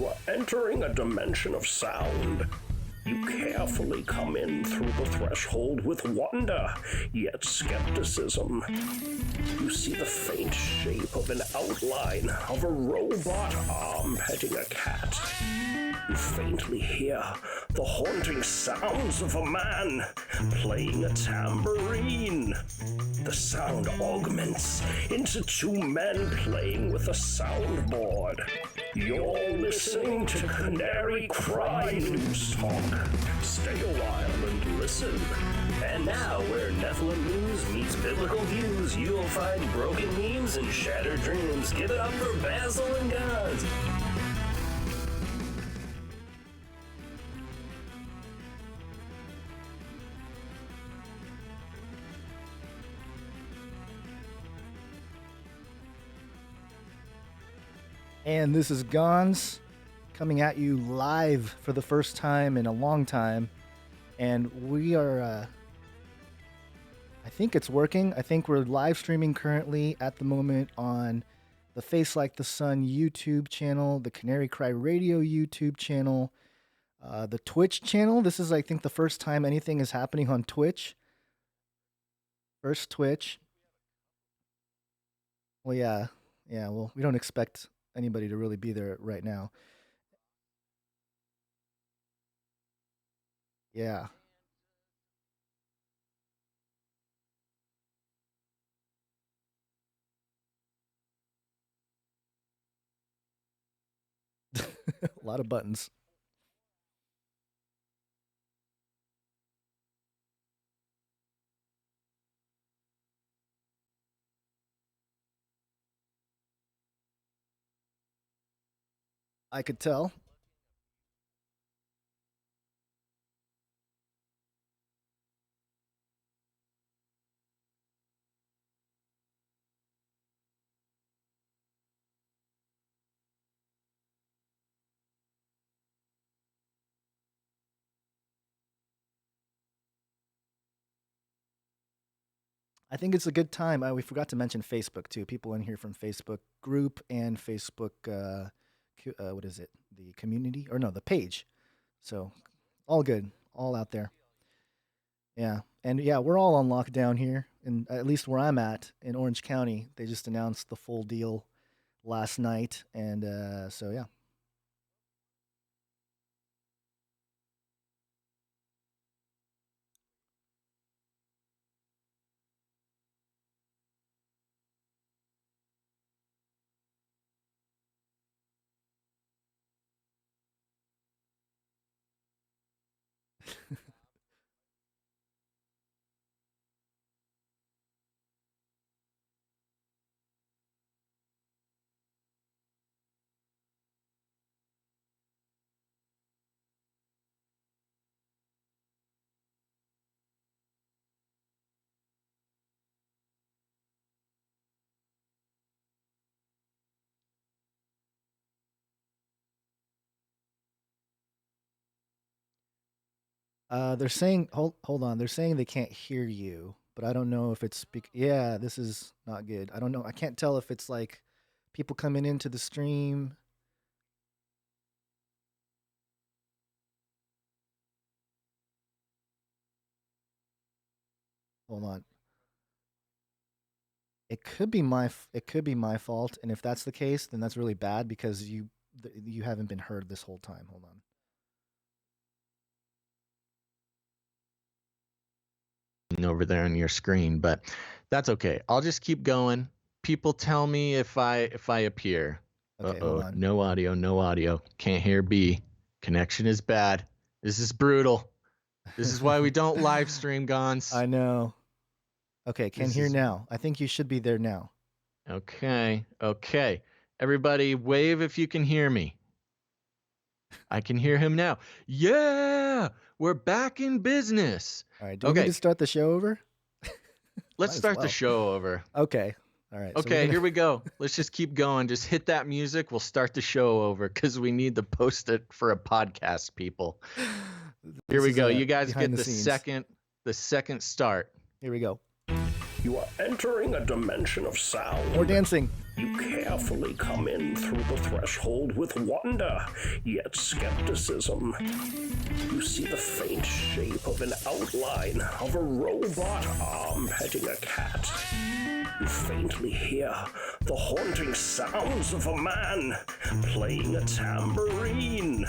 You are entering a dimension of sound. You carefully come in through the threshold with wonder, yet skepticism. You see the faint shape of an outline of a robot arm petting a cat. You faintly hear the haunting sounds of a man playing a tambourine. The sound augments into two men playing with a soundboard. You're listening to Canary Cry News Talk. Stay a while and listen. And now, where Nephilim news meets biblical views, you'll find broken memes and shattered dreams. Give it up for Basil and Gods. And this is Gons coming at you live for the first time in a long time. And we are, I think it's working. I think we're live streaming currently at the moment on the Face Like the Sun YouTube channel, the Canary Cry Radio YouTube channel, the Twitch channel. This is, I think, the first time anything is happening on Twitch. First Twitch. Well, yeah, well, we don't expect anybody to really be there right now. Yeah. A lot of buttons. I could tell. I think it's a good time. We forgot to mention Facebook too. People in here from Facebook group and Facebook, what is it? The community or no, the page. So all good, all out there. Yeah, and yeah, we're all on lockdown here, and at least where I'm at in Orange County, they just announced the full deal last night, and so yeah. They're saying hold on. They're saying they can't hear you, but I don't know if it's yeah, this is not good. I don't know. I can't tell if it's like people coming into the stream. Hold on. It could be my fault, and if that's the case, then that's really bad because you haven't been heard this whole time. Hold on. Over there on your screen, but that's okay. I'll just keep going. People tell me if I appear. Okay, hold on. No audio. Can't hear B. Connection is bad. This is brutal. This is why we don't live stream, Gons. I know. Okay, can hear now. I think you should be there now. Okay. Everybody wave if you can hear me. I can hear him now. Yeah, we're back in business. All right, do we need to start the show over? Let's start the show over. Okay. All right. Okay, here we go. Let's just keep going. Just hit that music. We'll start the show over because we need to post it for a podcast, people. Here we go. You guys get the second start. Here we go. You are entering a dimension of sound. More dancing. You carefully come in through the threshold with wonder, yet skepticism. You see the faint shape of an outline of a robot arm petting a cat. You faintly hear the haunting sounds of a man playing a tambourine.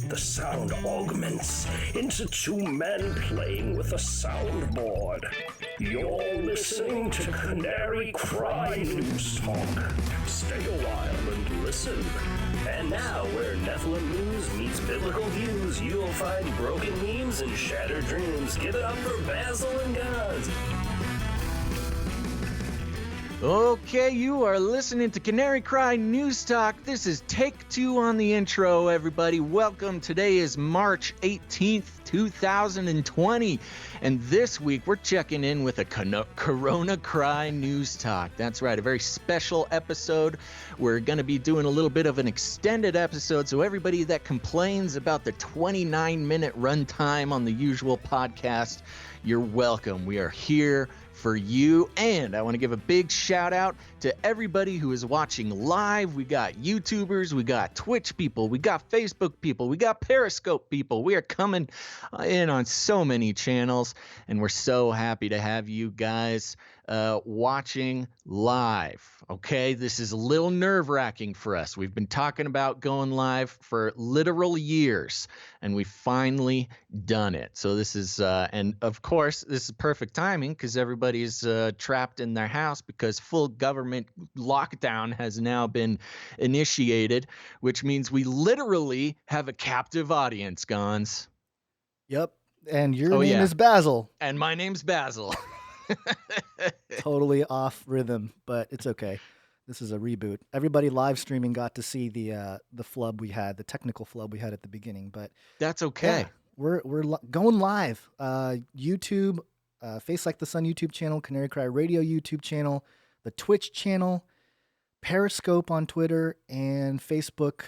The sound augments into two men playing with a soundboard. You're listening to Canary Cry News Talk. Stay a while and listen. And now, where Nephilim news meets biblical views, you'll find broken memes and shattered dreams. Give it up for Basil and Guns. Okay, you are listening to Canary Cry News Talk. This is take 2 on the intro, everybody. Welcome. Today is March 18th, 2020. And this week, we're checking in with a Corona Cry News Talk. That's right, a very special episode. We're going to be doing a little bit of an extended episode, so everybody that complains about the 29-minute runtime on the usual podcast, you're welcome. We are here for you, and I want to give a big shout out to everybody who is watching live. We got YouTubers, we got Twitch people, we got Facebook people, we got Periscope people. We are coming in on so many channels, and we're so happy to have you guys watching live. Okay, this is a little nerve-wracking for us. We've been talking about going live for literal years, and we finally done it. So this is, and of course, this is perfect timing because everybody's trapped in their house because full government lockdown has now been initiated, which means we literally have a captive audience, Gons. Yep, and your name is Basil. And my name's Basil. Totally off rhythm, but it's okay. This is a reboot. Everybody live streaming got to see the flub we had, the technical flub we had at the beginning, but that's okay. Yeah, we're going live. YouTube, Face Like the Sun YouTube channel, Canary Cry Radio YouTube channel, the Twitch channel, Periscope on Twitter, and Facebook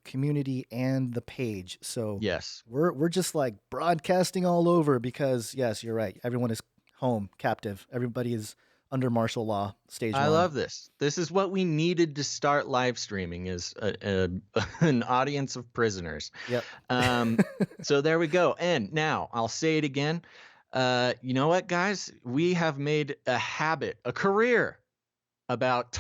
community and the page. So yes, we're just like broadcasting all over because yes, you're right. Everyone is home, captive. Everybody is under martial law. Stage 1. I love this. This is what we needed to start live streaming is an audience of prisoners. Yep. So there we go. And now I'll say it again. You know what, guys? We have made a habit, a career about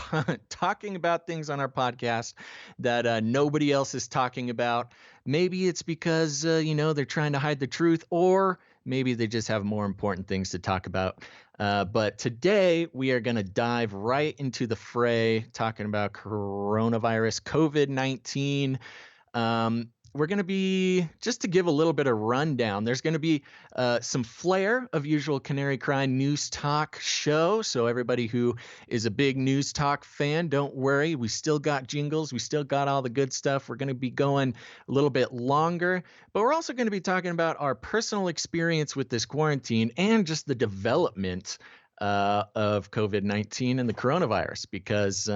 talking about things on our podcast that nobody else is talking about. Maybe it's because, they're trying to hide the truth, or maybe they just have more important things to talk about. But today we are going to dive right into the fray, talking about coronavirus, COVID-19. We're going to be, just to give a little bit of rundown, there's going to be some flair of usual Canary Cry News Talk show. So everybody who is a big News Talk fan, don't worry. We still got jingles. We still got all the good stuff. We're going to be going a little bit longer. But we're also going to be talking about our personal experience with this quarantine and just the development of COVID-19 and the coronavirus because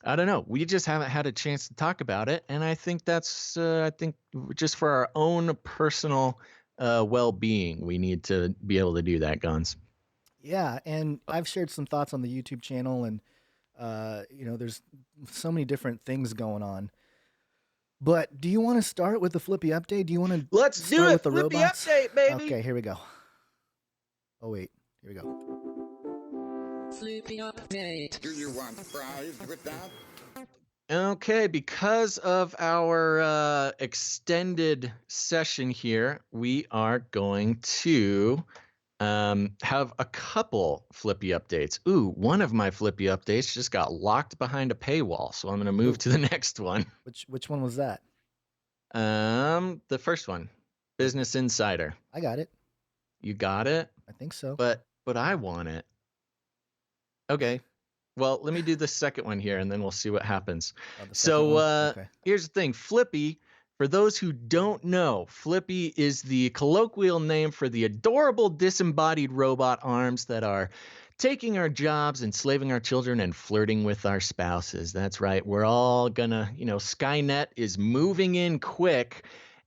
I don't know. We just haven't had a chance to talk about it. And I think that's, just for our own personal well-being, we need to be able to do that, Guns. Yeah. And I've shared some thoughts on the YouTube channel and, there's so many different things going on. But do you want to start with the Flippy update? Do you want to Let's do it with the Flippy robots? Update, baby. Okay, here we go. Oh, wait. Here we go. Flippy update. Do you want fries with that? Okay, because of our extended session here, we are going to have a couple Flippy updates. Ooh, one of my Flippy updates just got locked behind a paywall, so I'm going to move to the next one. Which one was that? The first one, Business Insider. I got it. You got it? I think so. But I want it. Okay. Well, let me do the second one here, and then we'll see what happens. Okay. Here's the thing. Flippy, for those who don't know, Flippy is the colloquial name for the adorable disembodied robot arms that are taking our jobs, enslaving our children, and flirting with our spouses. That's right. We're all gonna, Skynet is moving in quick,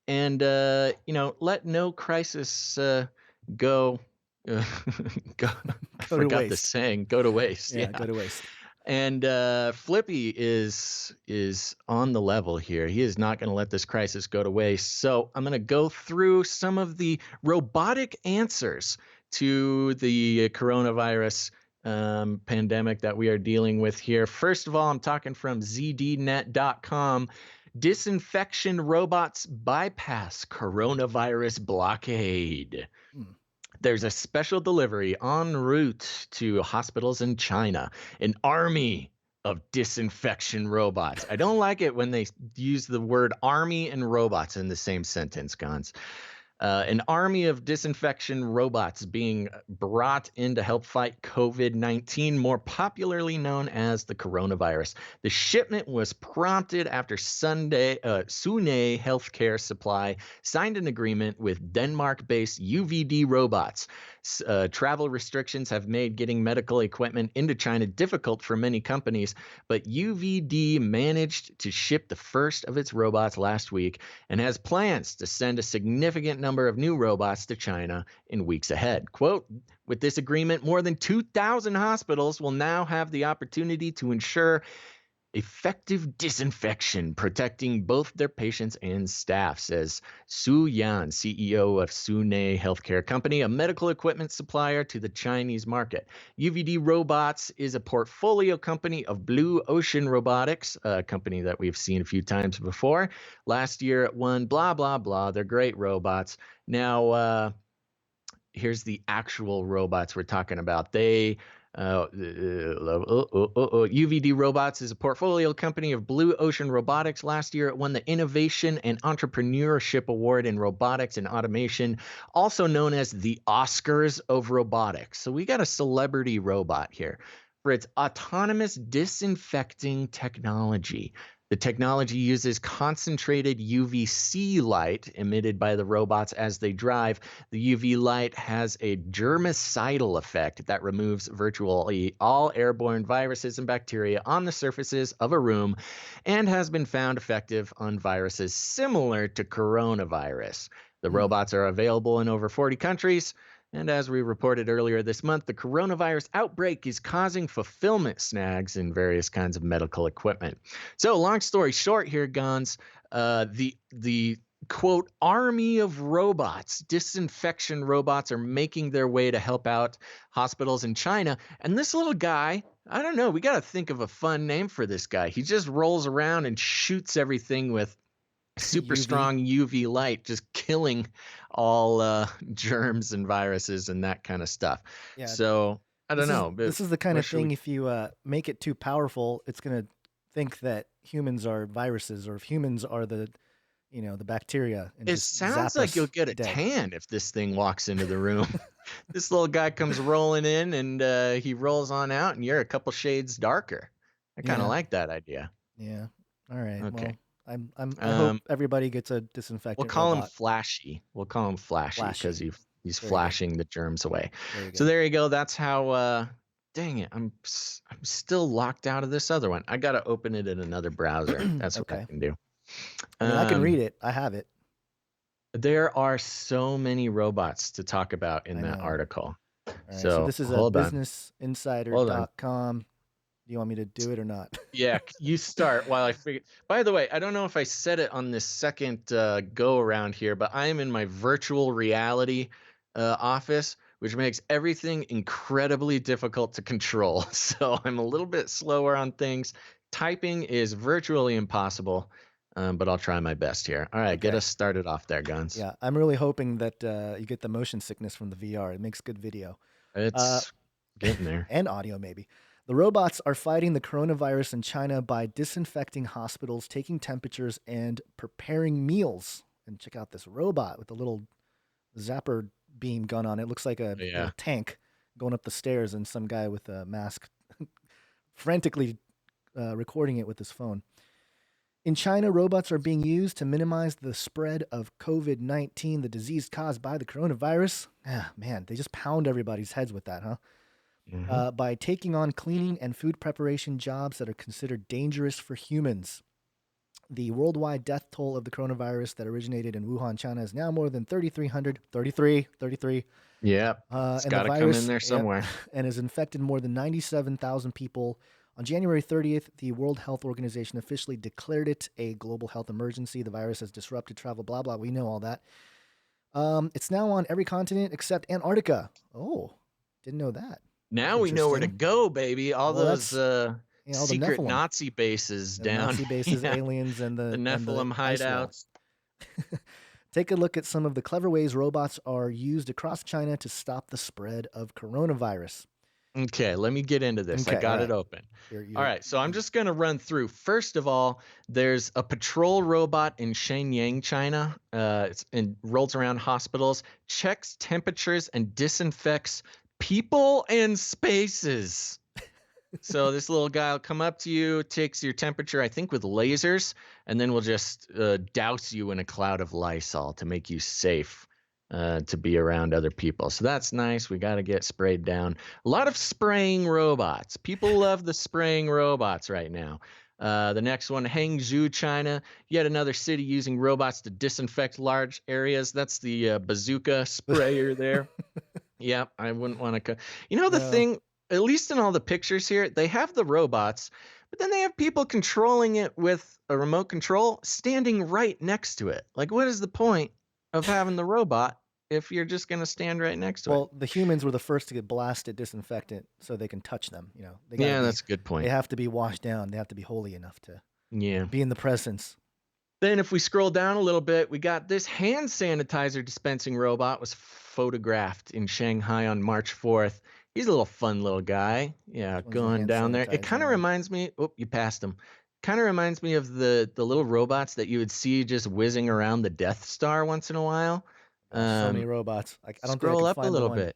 and, let no crisis go... Go I forgot the saying. Go to waste. Yeah, go to waste. And Flippy is on the level here. He is not going to let this crisis go to waste. So I'm going to go through some of the robotic answers to the coronavirus pandemic that we are dealing with here. First of all, I'm talking from zdnet.com. Disinfection robots bypass coronavirus blockade. There's a special delivery en route to hospitals in China. An army of disinfection robots. I don't like it when they use the word army and robots in the same sentence, Gons. An army of disinfection robots being brought in to help fight COVID-19, more popularly known as the coronavirus. The shipment was prompted after Sunday. Sune Healthcare Supply signed an agreement with Denmark-based UVD Robots. Travel restrictions have made getting medical equipment into China difficult for many companies, but UVD managed to ship the first of its robots last week and has plans to send a significant number of new robots to China in weeks ahead. Quote, with this agreement, more than 2,000 hospitals will now have the opportunity to ensure effective disinfection, protecting both their patients and staff, says Su Yan, CEO of Sune Healthcare Company, a medical equipment supplier to the Chinese market. UVD Robots is a portfolio company of Blue Ocean Robotics, a company that we've seen a few times before. Last year it won blah, blah, blah. They're great robots. Now, here's the actual robots we're talking about. UVD Robots is a portfolio company of Blue Ocean Robotics. Last year, it won the Innovation and Entrepreneurship Award in Robotics and Automation, also known as the Oscars of Robotics. So we got a celebrity robot here for its autonomous disinfecting technology. The technology uses concentrated UVC light emitted by the robots as they drive. The UV light has a germicidal effect that removes virtually all airborne viruses and bacteria on the surfaces of a room and has been found effective on viruses similar to coronavirus. The robots are available in over 40 countries. And as we reported earlier this month, the coronavirus outbreak is causing fulfillment snags in various kinds of medical equipment. So long story short here, Gons, the quote, army of robots, disinfection robots are making their way to help out hospitals in China. And this little guy, I don't know, we got to think of a fun name for this guy. He just rolls around and shoots everything with super strong UV light, just killing all germs and viruses and that kind of stuff. Yeah, so I don't know. This is the kind of thing, if you make it too powerful, it's going to think that humans are viruses, or if humans are the bacteria. And it sounds like you'll get a tan if this thing walks into the room. This little guy comes rolling in and he rolls on out and you're a couple shades darker. I kind of like that idea. Yeah. All right. Okay. Well, I hope everybody gets a disinfectant. We'll call him Flashy. We'll call him Flashy because he's flashing the germs away. So there you go. That's how. Dang it! I'm still locked out of this other one. I got to open it in another browser. That's what I can do. I can read it. I have it. There are so many robots to talk about in that article. Right, so this is businessinsider.com. Do you want me to do it or not? Yeah, you start while I figure. By the way, I don't know if I said it on this second go around here, but I am in my virtual reality office, which makes everything incredibly difficult to control. So I'm a little bit slower on things. Typing is virtually impossible, but I'll try my best here. All right, get us started off there, Guns. Yeah, I'm really hoping that you get the motion sickness from the VR. It makes good video. It's getting there. And audio, maybe. The robots are fighting the coronavirus in China by disinfecting hospitals, taking temperatures, and preparing meals. And check out this robot with a little zapper beam gun on it. It looks like a little tank going up the stairs, and some guy with a mask frantically recording it with his phone. In China, robots are being used to minimize the spread of COVID-19, the disease caused by the coronavirus. Ah, man, they just pound everybody's heads with that, huh? Mm-hmm. By taking on cleaning and food preparation jobs that are considered dangerous for humans. The worldwide death toll of the coronavirus that originated in Wuhan, China is now more than 3,300. 33. Yeah, it's got to come in there somewhere. And has infected more than 97,000 people On January 30th, the World Health Organization officially declared it a global health emergency. The virus has disrupted travel, blah, blah. We know all that. It's now on every continent except Antarctica. Oh, didn't know that. Now we know where to Interesting. go, baby. All Well, those all the secret Nephilim. Nazi bases The down. Nazi bases, Yeah, aliens, and the the Nephilim ice wall. hideouts. Take a look at some of the clever ways robots are used across China to stop the spread of coronavirus. Okay, let me get into this. I Okay, got all it right. open. You're- All right, so I'm just going to run through. First of all, there's a patrol robot in Shenyang, China. It rolls around hospitals, checks temperatures, and disinfects people and spaces. So this little guy will come up to you, takes your temperature, I think with lasers, and then will just douse you in a cloud of Lysol to make you safe to be around other people. So that's nice. We got to get sprayed down. A lot of spraying robots. People love the spraying robots right now. The next one, Hangzhou, China. Yet another city using robots to disinfect large areas. That's the bazooka sprayer there. Yeah, I wouldn't want to. The No. thing, at least in all the pictures here, they have the robots, but then they have people controlling it with a remote control standing right next to it. Like, what is the point of having the robot if you're just going to stand right next to it? Well, the humans were the first to get blasted disinfectant so they can touch them. They gotta That's a good point. They have to be washed down. They have to be holy enough to Yeah. be in the presence. Then if we scroll down a little bit, we got this hand sanitizer dispensing robot was photographed in Shanghai on March 4th. He's a little fun little guy. Yeah, Which one's the going hand down there. It sanitizer kind of one? reminds me, you passed him. Kind of reminds me of the little robots that you would see just whizzing around the Death Star once in a while. So many robots. I don't Scroll think I up could a find little the one. bit.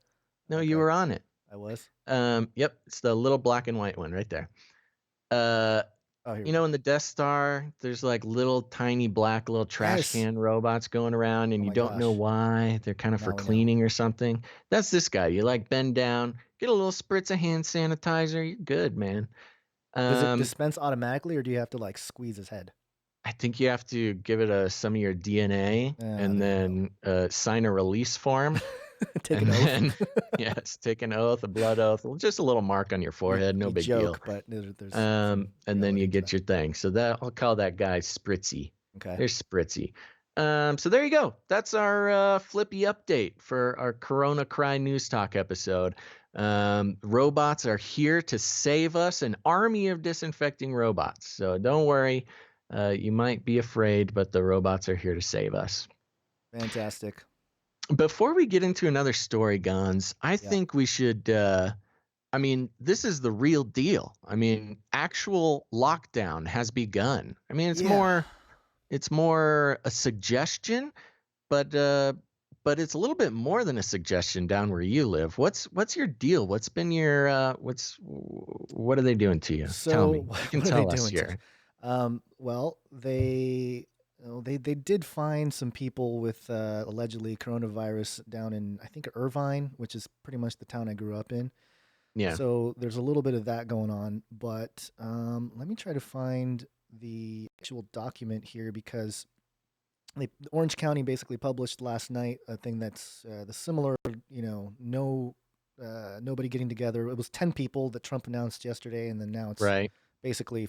No, Okay. you were on it. I was. Yep, it's the little black and white one right there. Oh, here. In the Death Star, there's like little tiny black little trash Yes. can robots going around, and Oh you my don't know gosh. why. They're kind of Now for we know. cleaning or something. That's this guy. You like bend down, get a little spritz of hand sanitizer. You're good, man. Does it dispense automatically, or do you have to like squeeze his head? I think you have to give it some of your DNA and there you then sign a release form. Take and an oath. then, yes, take an oath, a blood oath, just a little mark on your forehead, no You big joke, deal. but there's And then reality you to get that. your thing. So I'll call that guy Spritzy. Okay. There's Spritzy. So there you go. That's our Flippy update for our Corona Cry News Talk episode. Robots are here to save us, an army of disinfecting robots. So don't worry. You might be afraid, but the robots are here to save us. Fantastic. Before we get into another story, Gons, I think we should. This is the real deal. Actual lockdown has begun. It's more a suggestion, but it's a little bit more than a suggestion down where you live. What's your deal? What's been your what are they doing to you? So Tell me. You what can are they tell us doing to here. Well, they did find some people with allegedly coronavirus down in, I think, Irvine, which is pretty much the town I grew up in. Yeah. So there's a little bit of that going on, but let me try to find the actual document here, because Orange County basically published last night a thing that's the similar, nobody getting together. It was 10 people that Trump announced yesterday, and then now it's Right. basically,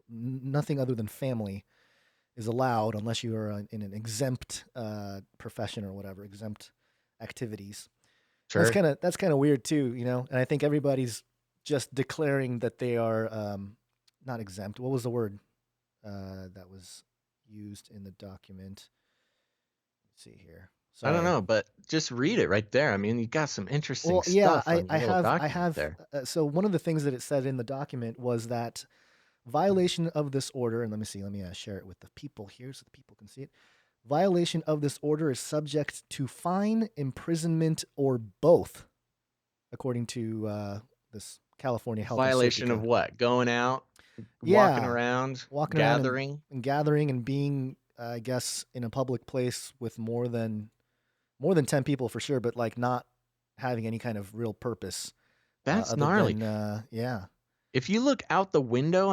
nothing other than family is allowed unless you are in an exempt profession or whatever, exempt activities. Sure. That's kind of weird too, And I think everybody's just declaring that they are not exempt. What was the word that was used in the document? Let's see here. I don't Sorry. know, but just read it right there. You got some interesting Well, yeah, stuff. on your little I document have. there. So one of the things that it said in the document was that violation of this order, and let me share it with the people here so the people can see it. Violation of this order is subject to fine, imprisonment, or both, according to this California Health and Safety Violation of Code. what? Going out, Yeah, walking around, walking around gathering. and gathering and being, I guess, in a public place with more than 10 people for sure, but like not having any kind of real purpose. That's other gnarly. than, yeah. If you look out the window,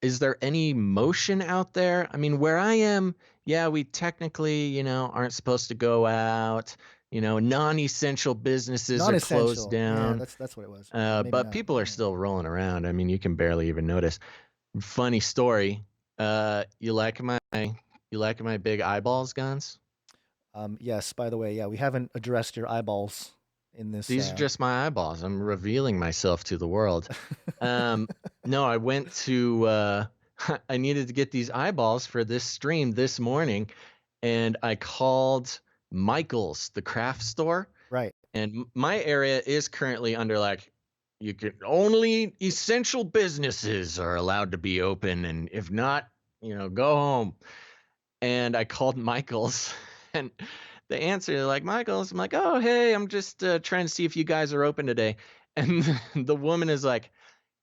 is there any motion out there? Where I am, yeah, we technically, aren't supposed to go out. non-essential businesses are closed Non-essential. Yeah, down. that's what it was. Maybe But not. people are still rolling around. I mean, you can barely even notice. Funny story. You like my big eyeballs, Guns? Yes. By the way, yeah, we haven't addressed your eyeballs in this. These are just my eyeballs. I'm revealing myself to the world. No, I went to I needed to get these eyeballs for this stream this morning, and I called Michael's, the craft store. Right. And my area is currently under like, you can only essential businesses are allowed to be open, and if not, go home. And I called Michael's, and the answer, they're like, Michael's. I'm like, oh, hey, I'm just trying to see if you guys are open today. And the woman is like,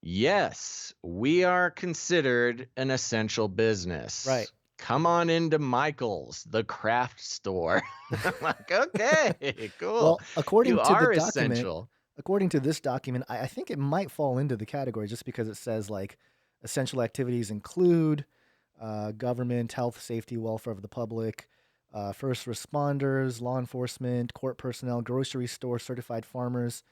yes, we are considered an essential business. Right. Come on into Michael's, the craft store. I'm like, okay, cool. Well, according You to are the document, essential. according to this document, I think it might fall into the category just because it says like essential activities include government, health, safety, welfare of the public, first responders, law enforcement, court personnel, grocery store, certified farmers.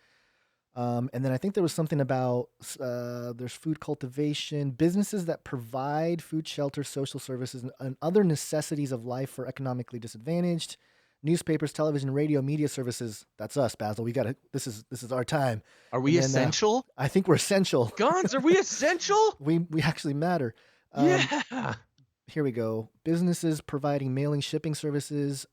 And then I think there was something about there's food cultivation, businesses that provide food, shelter, social services, and other necessities of life for economically disadvantaged. Newspapers, television, radio, media services. That's us, Basil. We got to. This is our time. Are we essential? I think we're essential. Guns, are we essential? we actually matter. Yeah. Here we go. Businesses providing mailing, shipping services.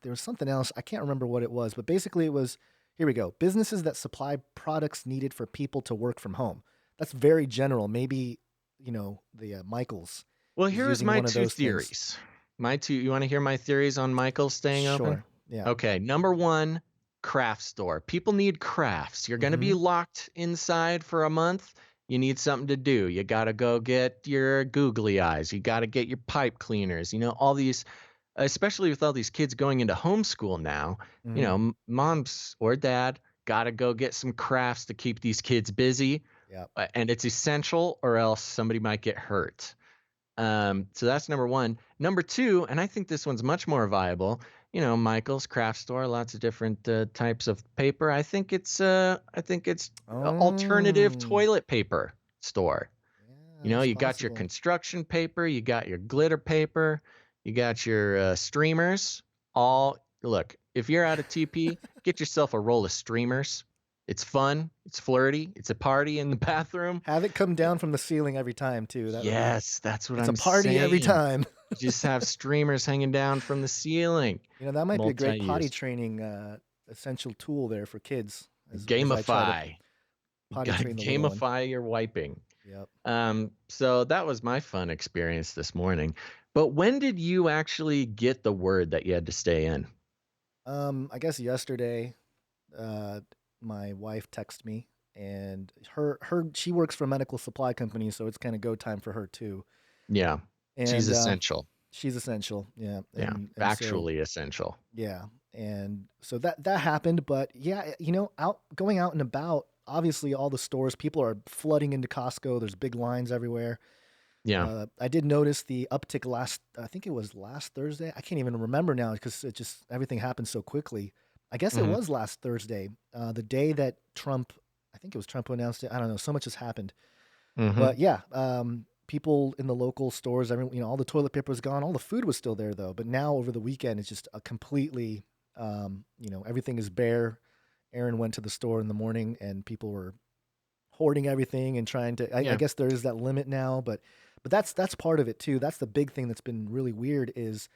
There was something else. I can't remember what it was, but basically it was. Here we go. Businesses that supply products needed for people to work from home. That's very general. Maybe, the Michael's. Well, here's my two theories. You want to hear my theories on Michael's staying open? Sure. Yeah. Okay. Number one, craft store. People need crafts. You're going to be locked inside for a month. You need something to do. You got to go get your googly eyes. You got to get your pipe cleaners. All these, especially with all these kids going into homeschool now, moms or dad got to go get some crafts to keep these kids busy. Yep. And it's essential or else somebody might get hurt. So that's number one. Number two, and I think this one's much more viable, Michael's craft store, lots of different types of paper. I think it's alternative toilet paper store. Yeah, you got your construction paper, you got your glitter paper, you got your streamers. Look, if you're out of TP, get yourself a roll of streamers. It's fun. It's flirty. It's a party in the bathroom. Have it come down from the ceiling every time too. Yes, that's what I'm saying. It's a party every time. Just have streamers hanging down from the ceiling. That might be a great potty training essential tool there for kids. Gamify. Gamify your wiping. Yep. So that was my fun experience this morning. But when did you actually get the word that you had to stay in? I guess yesterday. My wife texted me, and she works for a medical supply company, so it's kind of go time for her too. Yeah, and she's essential. She's essential. Yeah. And actually essential. Yeah, and so that happened, but yeah, going out and about. Obviously, all the stores, people are flooding into Costco. There's big lines everywhere. Yeah, I did notice the uptick I think it was last Thursday. I can't even remember now because everything happened so quickly. I guess it was last Thursday, the day that I think it was Trump who announced it. I don't know. So much has happened. But yeah, people in the local stores, all the toilet paper was gone. All the food was still there though. But now over the weekend, it's just a completely, everything is bare. Aaron went to the store in the morning and people were hoarding everything and trying to, I guess there is that limit now, but that's part of it too. That's the big thing that's been really weird is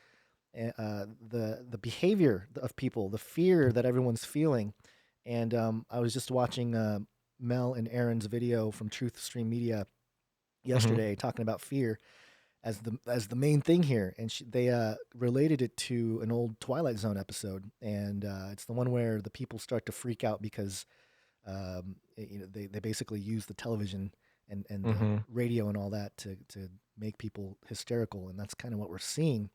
the behavior of people, the fear that everyone's feeling. And I was just watching Mel and Aaron's video from Truth Stream Media yesterday talking about fear as the main thing here, and they related it to an old Twilight Zone episode, and it's the one where the people start to freak out because they basically use the television and the radio and all that to make people hysterical, and that's kind of what we're seeing.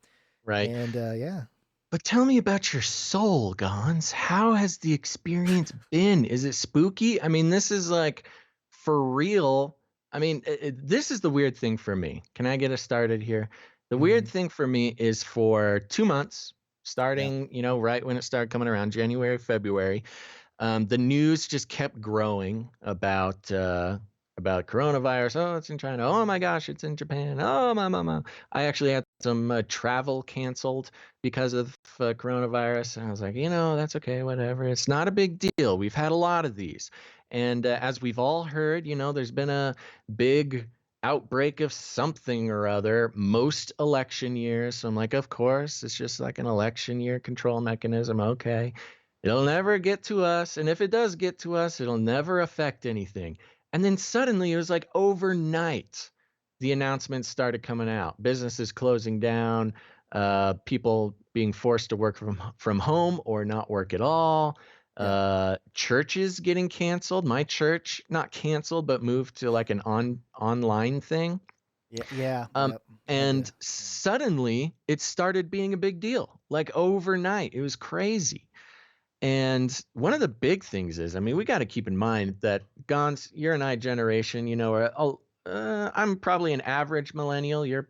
Right. And yeah. But tell me about your soul, Gons. How has the experience been? Is it spooky? I mean, this is like for real. I mean, this is the weird thing for me. Can I get us started here? The weird thing for me is for 2 months, starting, right when it started coming around, January, February. The news just kept growing about coronavirus. Oh, it's in China. Oh my gosh, it's in Japan. Oh my. I actually had some travel canceled because of coronavirus, and I was like, that's okay, whatever. It's not a big deal. We've had a lot of these, and as we've all heard, there's been a big outbreak of something or other most election years. So I'm like, of course, it's just like an election year control mechanism. Okay. It'll never get to us. And if it does get to us, it'll never affect anything. And then suddenly it was like overnight, the announcements started coming out. Businesses closing down, people being forced to work from home or not work at all. Churches getting canceled. My church, not canceled, but moved to like an online thing. Yeah. And suddenly it started being a big deal, like overnight. It was crazy. And one of the big things is, we got to keep in mind that Gons, you're an I generation, I'm probably an average millennial. You're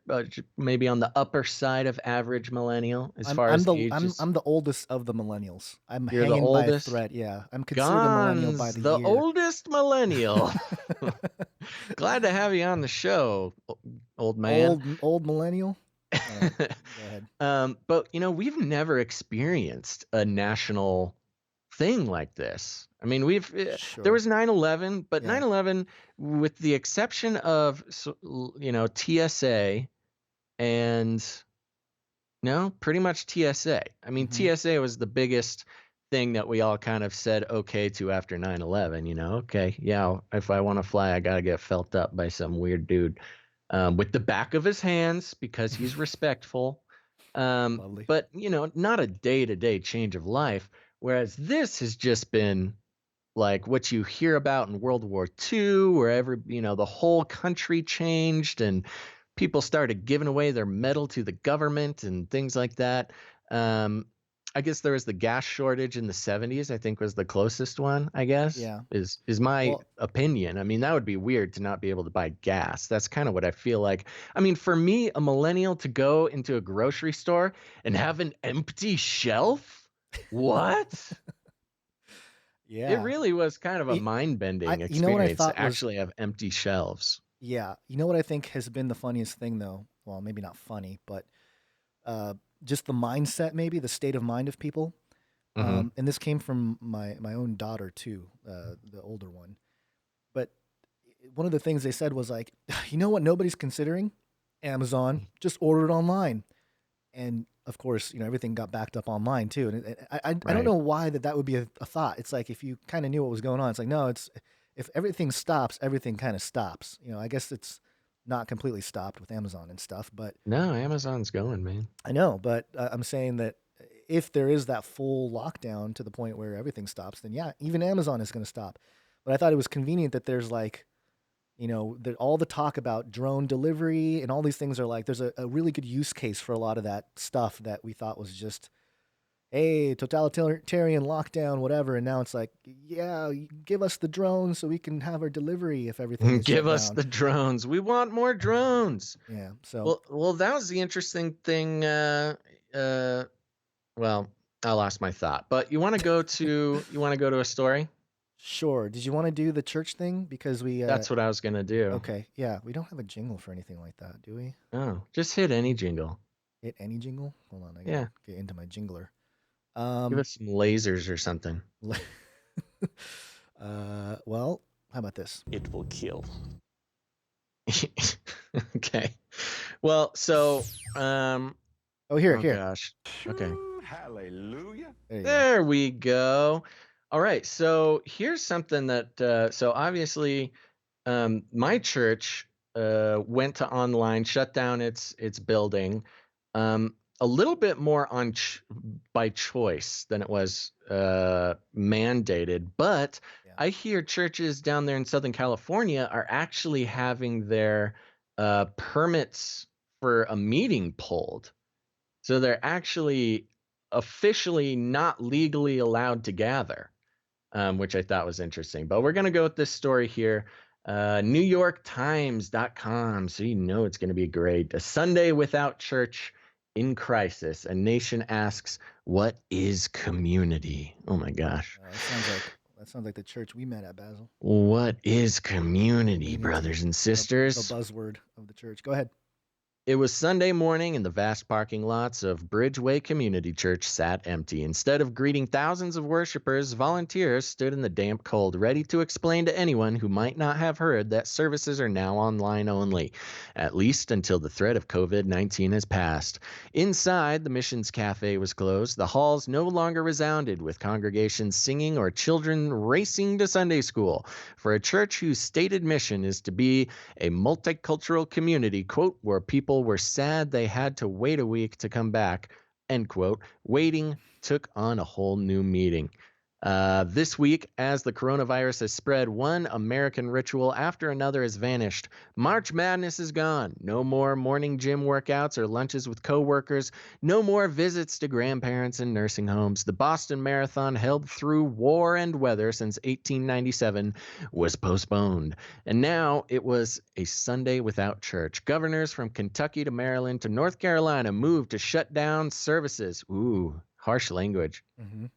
maybe on the upper side of average millennial as far as ages. I'm the oldest of the millennials. You're hanging the oldest? by a thread. Yeah, I'm considered a millennial by the year. Oldest millennial. Glad to have you on the show, old man. Old millennial. Go ahead. But we've never experienced a national thing like this. There was 9/11, but 9/11, with the exception of TSA and pretty much TSA. TSA was the biggest thing that we all kind of said okay to after 9/11. Okay, yeah, if I want to fly, I gotta get felt up by some weird dude with the back of his hands because he's respectful. But not a day-to-day change of life. Whereas this has just been like what you hear about in World War II, where the whole country changed and people started giving away their metal to the government and things like that. I guess there was the gas shortage in the 70s, I think was the closest one, I guess. Yeah. Is my opinion. That would be weird to not be able to buy gas. That's kind of what I feel like. For me, a millennial to go into a grocery store and have an empty shelf? What? Yeah. It really was kind of a mind-bending experience to actually have empty shelves. Yeah. You know what I think has been the funniest thing, though? Well, maybe not funny, but just the mindset, maybe the state of mind of people. And this came from my own daughter too, the older one. But one of the things they said was like, you know what nobody's considering? Amazon. Just order it online. And of course, everything got backed up online too. And I don't know why that would be a thought. It's like if you kind of knew what was going on, it's like, no, if everything stops, everything kind of stops. I guess it's not completely stopped with Amazon and stuff, but no, Amazon's going, man. I know, but I'm saying that if there is that full lockdown to the point where everything stops, then yeah, even Amazon is going to stop. But I thought it was convenient that there's like, all the talk about drone delivery and all these things are like, there's a really good use case for a lot of that stuff that we thought was just, hey, totalitarian lockdown, whatever. And now it's like, yeah, give us the drones so we can have our delivery if everything is give us the drones. We want more drones. Yeah. So well, that was the interesting thing. Well, I lost my thought. But you want to go to a story? Sure. Did you want to do the church thing? Because that's what I was going to do. Okay. Yeah. We don't have a jingle for anything like that, do we? Oh, just hit any jingle. Hit any jingle? Hold on. I gotta get into my jingler. Give us some lasers or something. Well, how about this? It will kill. Okay. Well, so, here. Gosh. Okay. Hallelujah. There we go. All right. So here's something that, so obviously, my church, went to online, shut down its building, a little bit more by choice than it was mandated. But I hear churches down there in Southern California are actually having their permits for a meeting pulled. So they're actually officially not legally allowed to gather, which I thought was interesting. But we're going to go with this story here. NewYorkTimes.com. So it's going to be great. A Sunday without church In crisis, a nation asks, what is community? Oh my gosh. That sounds like the church we met at, Basil. What is community, Leaning to brothers and the sisters? buzzword of the church. Go ahead. It was Sunday morning, and the vast parking lots of Bridgeway Community Church sat empty. Instead of greeting thousands of worshipers, volunteers stood in the damp cold, ready to explain to anyone who might not have heard that services are now online only, at least until the threat of COVID-19 has passed. Inside, the Missions Cafe was closed. The halls no longer resounded with congregations singing or children racing to Sunday school. For a church whose stated mission is to be a multicultural community, quote, where people were sad they had to wait a week to come back, end quote, waiting took on a whole new meaning. This week, as the coronavirus has spread, one American ritual after another has vanished. March Madness is gone. No more morning gym workouts or lunches with coworkers. No more visits to grandparents and nursing homes. The Boston Marathon, held through war and weather since 1897, was postponed. And now it was a Sunday without church. Governors from Kentucky to Maryland to North Carolina moved to shut down services. Ooh, harsh language. Mm-hmm.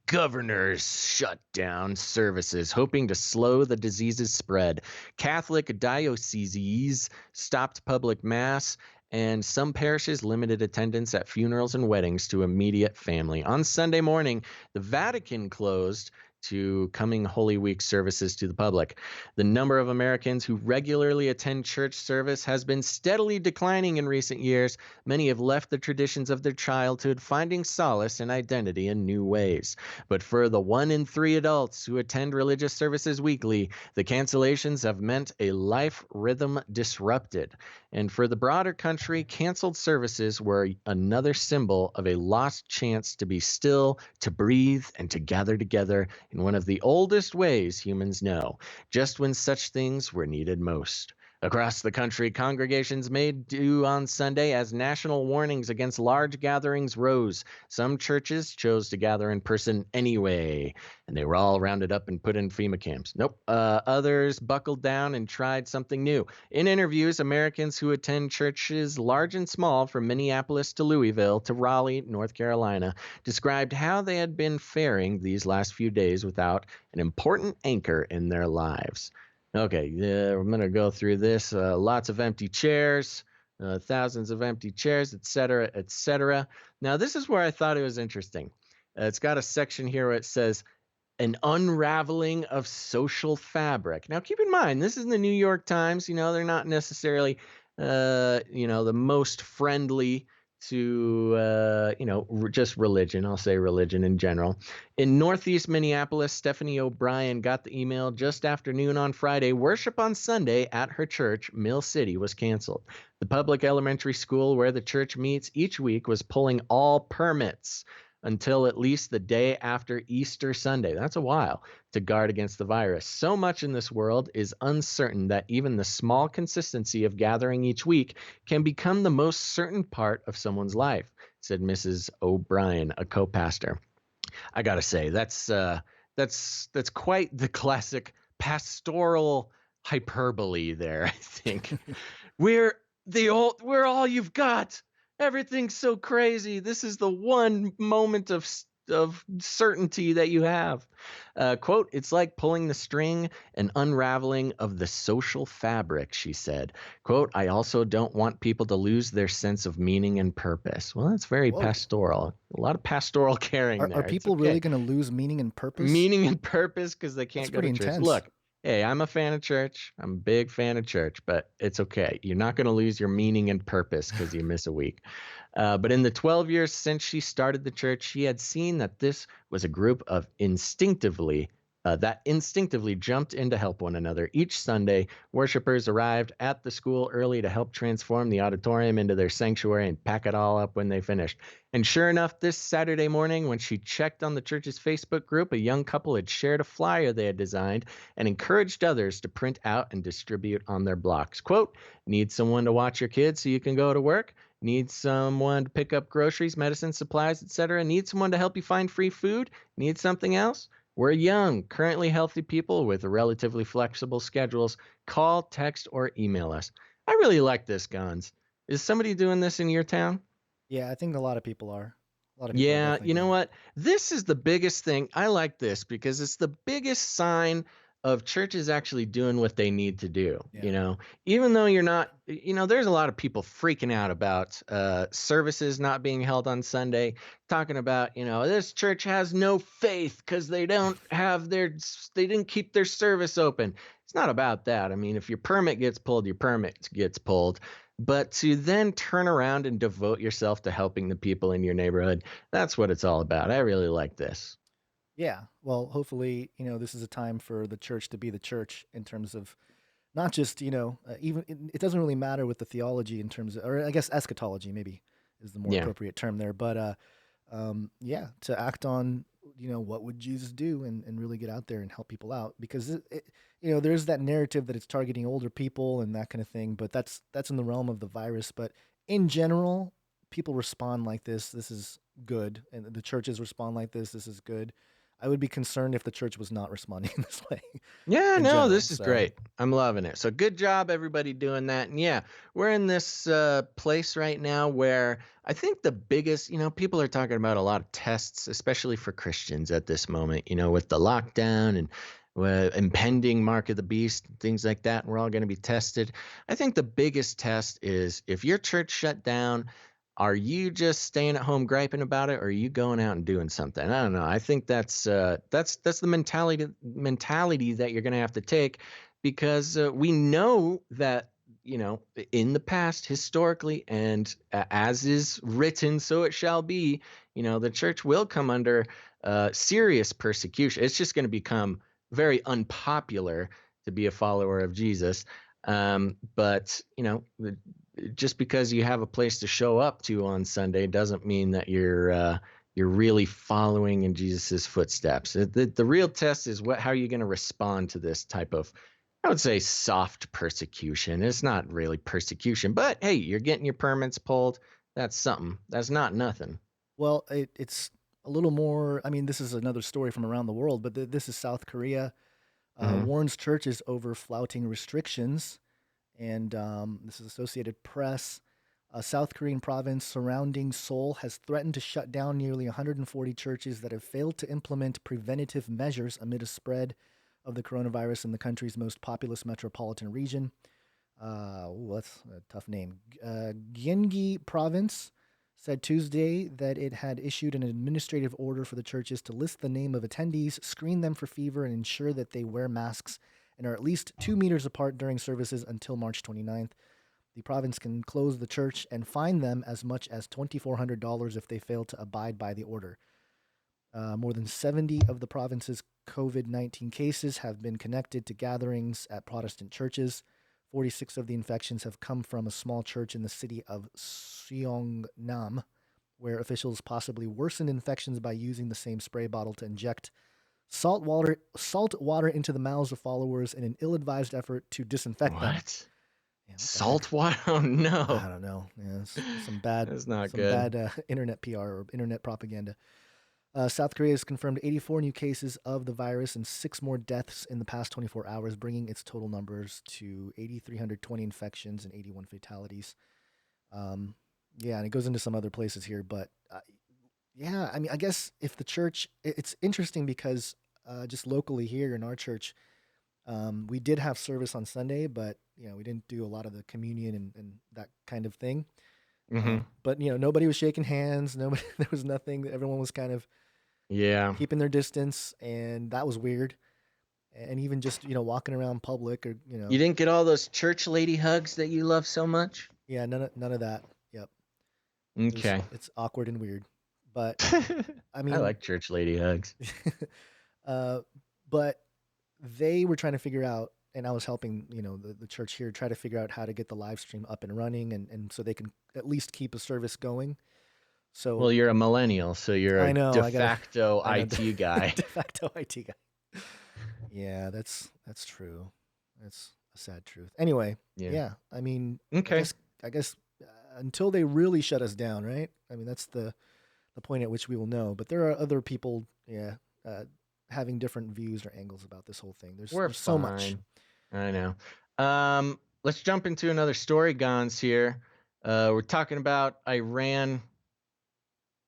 Governors shut down services, hoping to slow the disease's spread. Catholic dioceses stopped public mass, and some parishes limited attendance at funerals and weddings to immediate family. On Sunday morning, the Vatican closed to coming Holy Week services to the public. The number of Americans who regularly attend church service has been steadily declining in recent years. Many have left the traditions of their childhood, finding solace and identity in new ways. But for the 1 in 3 adults who attend religious services weekly, the cancellations have meant a life rhythm disrupted. And for the broader country, canceled services were another symbol of a lost chance to be still, to breathe, and to gather together in one of the oldest ways humans know, just when such things were needed most. Across the country, congregations made do on Sunday as national warnings against large gatherings rose. Some churches chose to gather in person anyway, and they were all rounded up and put in FEMA camps. Nope. Others buckled down and tried something new. In interviews, Americans who attend churches large and small, from Minneapolis to Louisville to Raleigh, North Carolina, described how they had been faring these last few days without an important anchor in their lives. Okay, I'm going to go through this. Lots of empty chairs, thousands of empty chairs, etc., etc. Now, this is where I thought it was interesting. It's got a section here where it says, an unraveling of social fabric. Now, keep in mind, this is in the New York Times. They're not necessarily, the most friendly to, just religion. I'll say religion in general. In Northeast Minneapolis, Stephanie O'Brien got the email just after noon on Friday. Worship on Sunday at her church, Mill City, was canceled. The public elementary school where the church meets each week was pulling all permits until at least the day after Easter Sunday. That's a while to guard against the virus. So much in this world is uncertain that even the small consistency of gathering each week can become the most certain part of someone's life, said Mrs. O'Brien, a co-pastor. I gotta say, that's quite the classic pastoral hyperbole there, I think. We're all you've got. Everything's so crazy. This is the one moment of certainty that you have. Quote, it's like pulling the string and unraveling of the social fabric, she said. Quote, I also don't want people to lose their sense of meaning and purpose. Well, that's very pastoral. A lot of pastoral caring there. Are people really going to lose meaning and purpose? Meaning and purpose because they can't go to church. Intense. Look, hey, I'm a fan of church. I'm a big fan of church, but it's okay. You're not going to lose your meaning and purpose because you miss a week. But in the 12 years since she started the church, she had seen that this was a group of instinctively jumped in to help one another. Each Sunday, worshipers arrived at the school early to help transform the auditorium into their sanctuary and pack it all up when they finished. And sure enough, this Saturday morning, when she checked on the church's Facebook group, a young couple had shared a flyer they had designed and encouraged others to print out and distribute on their blocks. Quote, need someone to watch your kids so you can go to work? Need someone to pick up groceries, medicine, supplies, etc.? Need someone to help you find free food? Need something else? We're young, currently healthy people with relatively flexible schedules. Call, text, or email us. I really like this, Gons. Is somebody doing this in your town? Yeah, I think a lot of people are. A lot of people are Yeah, definitely you know doing it. what? This is the biggest thing. I like this because it's the biggest sign of churches actually doing what they need to do. Yeah. Even though you're not, there's a lot of people freaking out about services not being held on Sunday, talking about, this church has no faith because they didn't keep their service open. It's not about that. I mean, if your permit gets pulled, your permit gets pulled. But to then turn around and devote yourself to helping the people in your neighborhood, that's what it's all about. I really like this. Yeah. Well, hopefully, this is a time for the church to be the church in terms of not just, even it doesn't really matter with the theology in terms of, or I guess eschatology maybe is the more Yeah. appropriate term there. But yeah, to act on, what would Jesus do and really get out there and help people out because there's that narrative that it's targeting older people and that kind of thing, but that's in the realm of the virus. But in general, people respond like this. This is good, and the churches respond like this. This is good. I would be concerned if the church was not responding this way Yeah, in no, general. this is So great. I'm loving it. So good job, everybody doing that. And yeah, we're in this place right now where I think the biggest, people are talking about a lot of tests, especially for Christians at this moment, with the lockdown and impending mark of the beast, things like that. And we're all going to be tested. I think the biggest test is if your church shut down, are you just staying at home griping about it, or are you going out and doing something? I don't know. I think that's the mentality that you're going to have to take, because we know that in the past, historically, and as is written, so it shall be. The church will come under serious persecution. It's just going to become very unpopular to be a follower of Jesus. But just because you have a place to show up to on Sunday doesn't mean that you're really following in Jesus's footsteps. The real test is how are you going to respond to this type of, I would say, soft persecution. It's not really persecution, but hey, you're getting your permits pulled. That's something. That's not nothing. well, it's a little more. I mean, this is another story from around the world, but this is South Korea. Mm-hmm. Warns churches over flouting restrictions, and this is Associated Press. A South Korean province surrounding Seoul has threatened to shut down nearly 140 churches that have failed to implement preventative measures amid a spread of the coronavirus in the country's most populous metropolitan region. That's a tough name. Gyeonggi Province said Tuesday that it had issued an administrative order for the churches to list the name of attendees, screen them for fever, and ensure that they wear masks and are at least 2 meters apart during services until March 29th. The province can close the church and fine them as much as $2,400 if they fail to abide by the order. More than 70 of the province's COVID-19 cases have been connected to gatherings at Protestant churches. 46 of the infections have come from a small church in the city of Seongnam, where officials possibly worsened infections by using the same spray bottle to inject salt water into the mouths of followers in an ill-advised effort to disinfect them. What? Yeah, what the heck? Salt water? Oh no. I don't know. Yeah, some bad, That's not some good. bad internet PR or internet propaganda. South Korea has confirmed 84 new cases of the virus and 6 more deaths in the past 24 hours, bringing its total numbers to 8,320 infections and 81 fatalities. Yeah, and it goes into some other places here, but yeah, I mean, I guess if the church, it's interesting because just locally here in our church, we did have service on Sunday, but we didn't do a lot of the communion and that kind of thing. Mm-hmm. But nobody was shaking hands. Nobody, there was nothing. Everyone was kind of Yeah. keeping their distance, and that was weird. And even just walking around public, or You didn't get all those church lady hugs that you love so much? yeah, none of that. Yep, Okay. it's awkward and weird. But I I mean, like church lady hugs. but they were trying to figure out, and I was helping the church here try to figure out how to get the live stream up and running, and so they can at least keep a service going. So Well, you're a millennial, so you're I a know, de facto I know, IT guy. de facto IT guy. Yeah, that's true. That's a sad truth. Anyway, yeah. I mean, Okay. I guess until they really shut us down, right? I mean, that's the point at which we will know. But there are other people, having different views or angles about this whole thing. We're there's so much. I know. Let's jump into another story, Gons, here. We're talking about Iran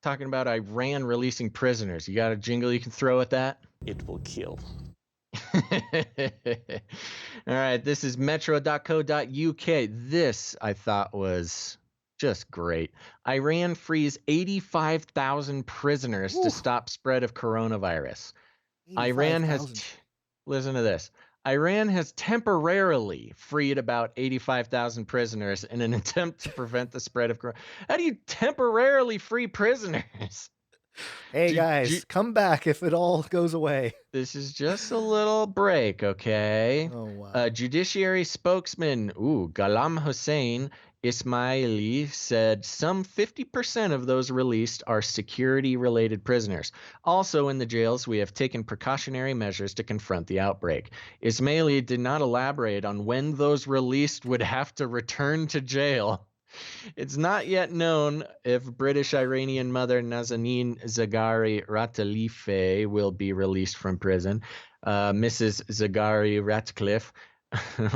talking about Iran releasing prisoners. You got a jingle you can throw at that? It will kill. All right, this is metro.co.uk. This I thought was just great. Iran frees 85,000 prisoners to stop spread of coronavirus. Iran has, 85,000. listen to this. Iran has temporarily freed about 85,000 prisoners in an attempt to prevent the spread of corona. How do you temporarily free prisoners? Hey guys, come back if it all goes away. This is just a little break, okay? Oh wow. Judiciary spokesman, Ghulam Hussein Ismaili said some 50% of those released are security-related prisoners. Also in the jails, we have taken precautionary measures to confront the outbreak. Ismaili did not elaborate on when those released would have to return to jail. It's not yet known if British Iranian mother Nazanin Zaghari Ratcliffe will be released from prison. Mrs. Zaghari Ratcliffe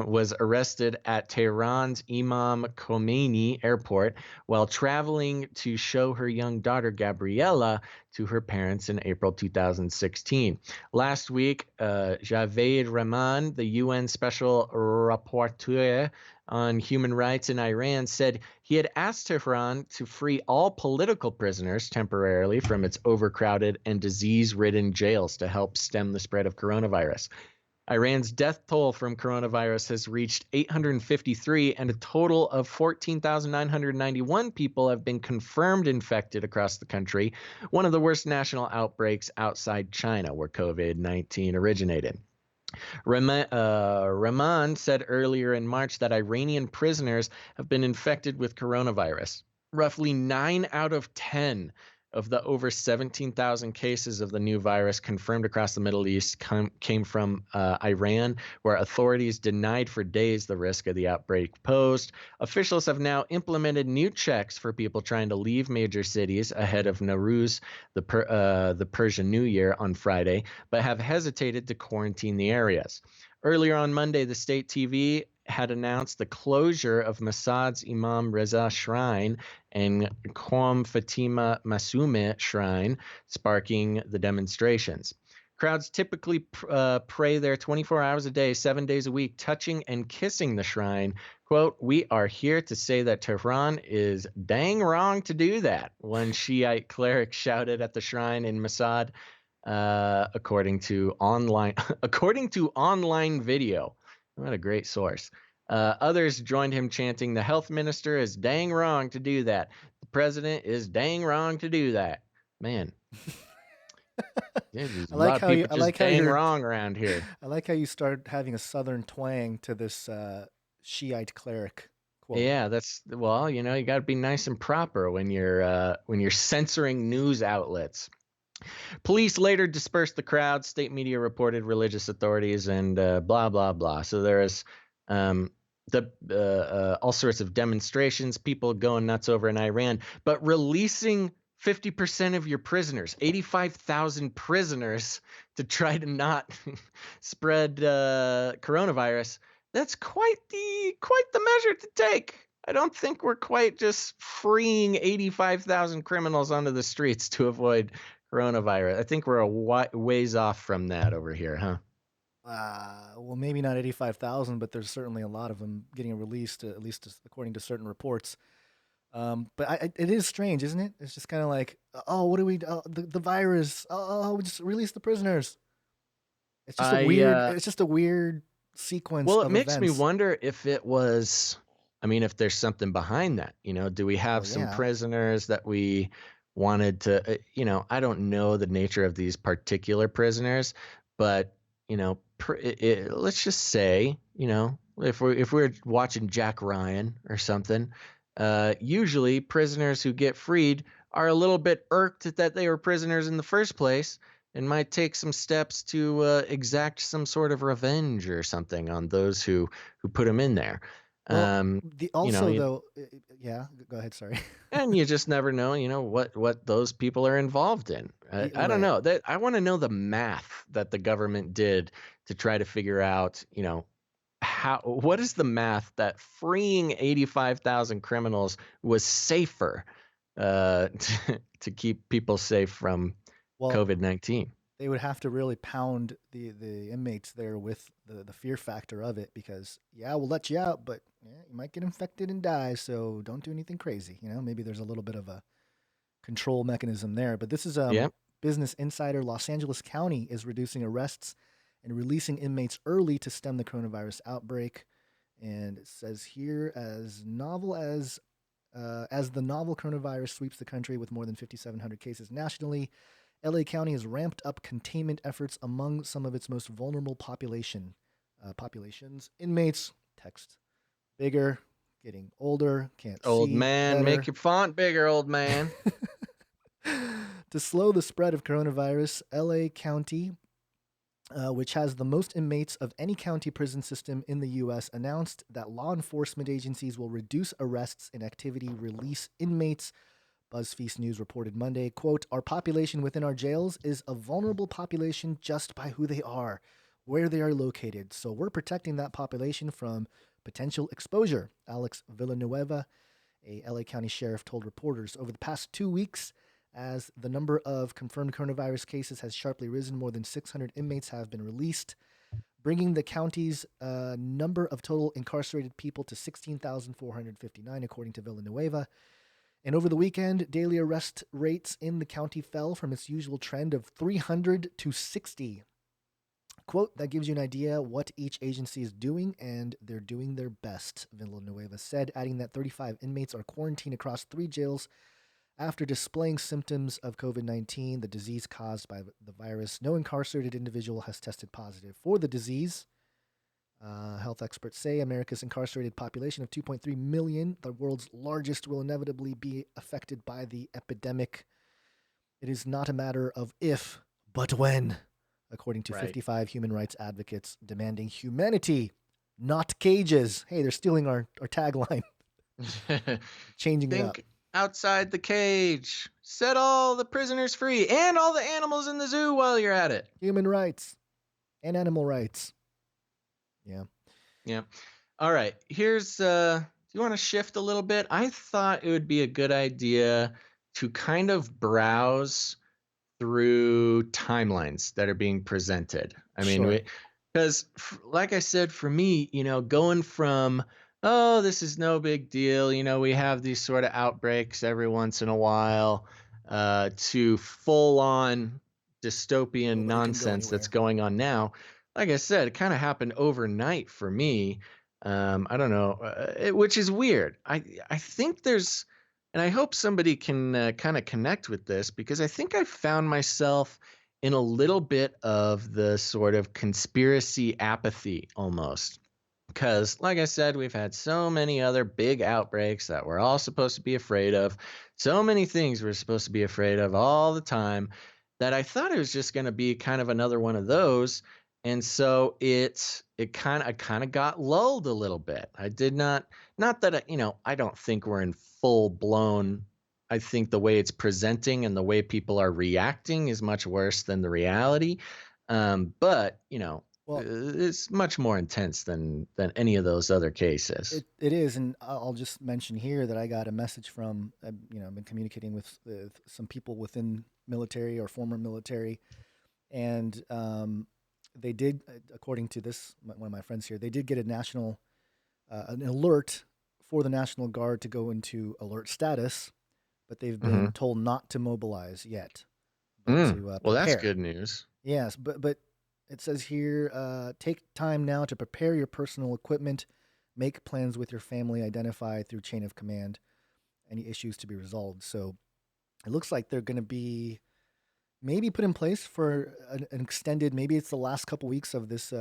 was arrested at Tehran's Imam Khomeini Airport while traveling to show her young daughter Gabriella to her parents in April 2016. Last week, Javed Rahman, the UN Special Rapporteur on Human Rights in Iran, said he had asked Tehran to free all political prisoners temporarily from its overcrowded and disease-ridden jails to help stem the spread of coronavirus. Iran's death toll from coronavirus has reached 853, and a total of 14,991 people have been confirmed infected across the country, one of the worst national outbreaks outside China, where COVID-19 originated. Rahman said earlier in March that Iranian prisoners have been infected with coronavirus. Roughly 9 out of 10 of the over 17,000 cases of the new virus confirmed across the Middle East came from Iran, where authorities denied for days the risk of the outbreak posed. Officials have now implemented new checks for people trying to leave major cities ahead of Nowruz, the Persian New Year, on Friday, but have hesitated to quarantine the areas. Earlier on Monday, the state TV had announced the closure of Massad's Imam Reza Shrine and Qom Fatima Masume Shrine, sparking the demonstrations. Crowds typically pray there 24 hours a day, 7 days a week, touching and kissing the shrine. Quote, "We are here to say that Tehran is dang wrong to do that," one Shiite cleric shouted at the shrine in Massad, according to online video. What a great source. Others joined him chanting, "The health minister is dang wrong to do that. The president is dang wrong to do that." Man. There's a lot of people just dang wrong around here. I like how you start having a southern twang to this Shiite cleric quote. Yeah, well, you got to be nice and proper when you're censoring news outlets. Police later dispersed the crowd. State media reported religious authorities and blah, blah, blah. So there's all sorts of demonstrations, people going nuts over in Iran. But releasing 50% of your prisoners, 85,000 prisoners, to try to not spread coronavirus, that's quite the measure to take. I don't think we're quite just freeing 85,000 criminals onto the streets to avoid coronavirus. I think we're a ways off from that over here, huh? Well, maybe not 85,000, but there's certainly a lot of them getting released, at least according to certain reports. But it is strange, isn't it? It's just kind of like, what do we? The virus. We just release the prisoners. It's just a weird. It's just a weird sequence. Well, it makes events. me wonder if it was. I mean, if there's something behind that. Do we have some prisoners that we wanted to? I don't know the nature of these particular prisoners, but let's just say, if we're watching Jack Ryan or something. Usually prisoners who get freed are a little bit irked that they were prisoners in the first place and might take some steps to exact some sort of revenge or something on those who put them in there. Well, go ahead. Sorry. And you just never know, what those people are involved in. I don't know. I want to know the math that the government did to try to figure out, what is the math that freeing 85,000 criminals was safer to keep people safe from Well, COVID-19. they would have to really pound the inmates there with the fear factor of it because, yeah, we'll let you out, but you might get infected and die, so don't do anything crazy. Maybe there's a little bit of a control mechanism there. But this is Yep. Business Insider. Los Angeles County is reducing arrests and releasing inmates early to stem the coronavirus outbreak. And it says here, as the novel coronavirus sweeps the country with more than 5,700 cases nationally, LA County has ramped up containment efforts among some of its most vulnerable populations. Inmates, text bigger, getting older, can't Old see man, better. make your font bigger, old man. To slow the spread of coronavirus, LA County, which has the most inmates of any county prison system in the U.S., announced that law enforcement agencies will reduce arrests and activity release inmates. BuzzFeed News reported Monday, quote, "Our population within our jails is a vulnerable population just by who they are, where they are located. So we're protecting that population from potential exposure," Alex Villanueva, a LA County sheriff, told reporters. Over the past 2 weeks, as the number of confirmed coronavirus cases has sharply risen, more than 600 inmates have been released, bringing the county's number of total incarcerated people to 16,459, according to Villanueva. And over the weekend, daily arrest rates in the county fell from its usual trend of 300 to 60. Quote, "That gives you an idea what each agency is doing, and they're doing their best," Villanueva said, adding that 35 inmates are quarantined across 3 jails after displaying symptoms of COVID-19, the disease caused by the virus. No incarcerated individual has tested positive for the disease. Health experts say America's incarcerated population of 2.3 million, the world's largest, will inevitably be affected by the epidemic. It is not a matter of if, but when, according to 55 human rights advocates demanding humanity, not cages. Hey, they're stealing our tagline. Changing it up. Think outside the cage. Set all the prisoners free and all the animals in the zoo while you're at it. Human rights and animal rights. Yeah. Yeah. All right. Here's do you want to shift a little bit? I thought it would be a good idea to kind of browse through timelines that are being presented. I mean, because like I said, for me, going from, oh, this is no big deal, we have these sort of outbreaks every once in a while, to full on dystopian nonsense that's going on now. Like I said, it kind of happened overnight for me. I don't know, which is weird. I think there's, and I hope somebody can kind of connect with this, because I think I found myself in a little bit of the sort of conspiracy apathy almost. Because, like I said, we've had so many other big outbreaks that we're all supposed to be afraid of. So many things we're supposed to be afraid of all the time that I thought it was just going to be kind of another one of those. And so I kind of got lulled a little bit. I did not that, I don't think we're in full blown. I think the way it's presenting and the way people are reacting is much worse than the reality. But, it's much more intense than any of those other cases. It is. And I'll just mention here that I got a message from, I've been communicating with some people within military or former military. And, they did, according to this, one of my friends here, they did get an alert for the National Guard to go into alert status, but they've been told not to mobilize yet. Well, that's good news. Yes, but it says here, take time now to prepare your personal equipment, make plans with your family, identify through chain of command any issues to be resolved. So it looks like they're going to be maybe put in place for an extended, maybe it's the last couple weeks of this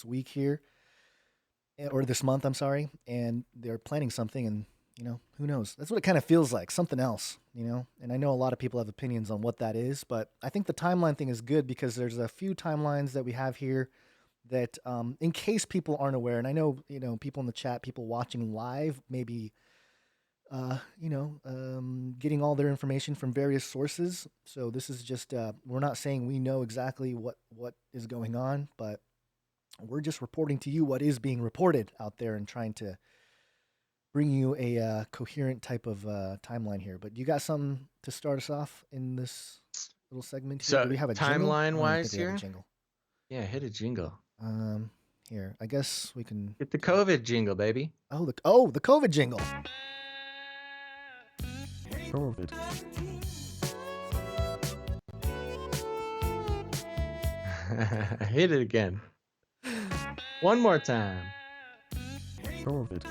week here, or this month, I'm sorry, and they're planning something, and, who knows? That's what it kind of feels like, something else, and I know a lot of people have opinions on what that is, but I think the timeline thing is good because there's a few timelines that we have here that, in case people aren't aware, and I know, people in the chat, people watching live, maybe getting all their information from various sources. So this is just, we're not saying we know exactly what is going on, but we're just reporting to you what is being reported out there and trying to bring you a coherent type of timeline here. But you got something to start us off in this little segment here? So Do we have a jingle? I don't timeline-wise think we have here? a jingle. Yeah, hit a jingle. Here, I guess we can Get the COVID jingle, baby. the COVID jingle. COVID. Hit it again. One more time. COVID.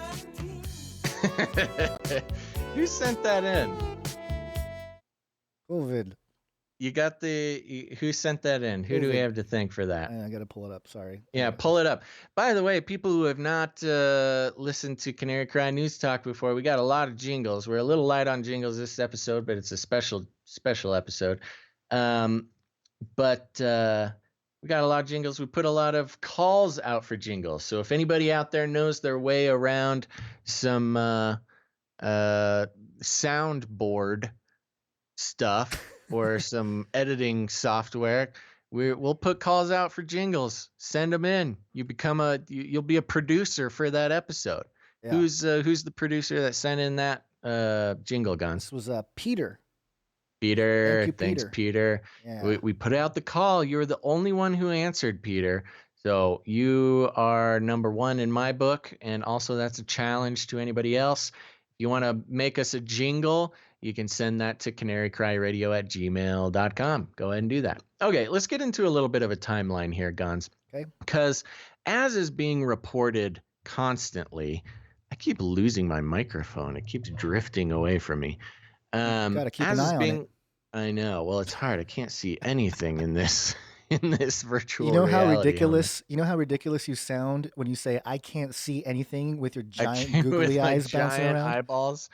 Who sent that in? COVID. You got who sent that in? Who do we COVID. have to thank for that? I got to pull it up. Sorry. Yeah, pull it up. By the way, people who have not listened to Canary Cry News Talk before, we got a lot of jingles. We're a little light on jingles this episode, but it's a special episode. But we got a lot of jingles. We put a lot of calls out for jingles. So if anybody out there knows their way around some soundboard stuff or some editing software, we'll put calls out for jingles. Send them in. You'll be a producer for that episode. Yeah. Who's the producer that sent in that jingle, Guns? This was Peter. Peter, thanks, Peter. Yeah. We put out the call. You were the only one who answered, Peter. So you are number one in my book, and also that's a challenge to anybody else. If you want to make us a jingle, you can send that to canarycryradio@gmail.com. Go ahead and do that. Okay, let's get into a little bit of a timeline here, Guns. Okay. Because as is being reported constantly, I keep losing my microphone. It keeps drifting away from me. Gotta keep an eye on it. I know. Well, it's hard. I can't see anything in this virtual. You know how reality. ridiculous. You know how ridiculous you sound when you say "I can't see anything" with your giant googly eyes bouncing around. Eyeballs.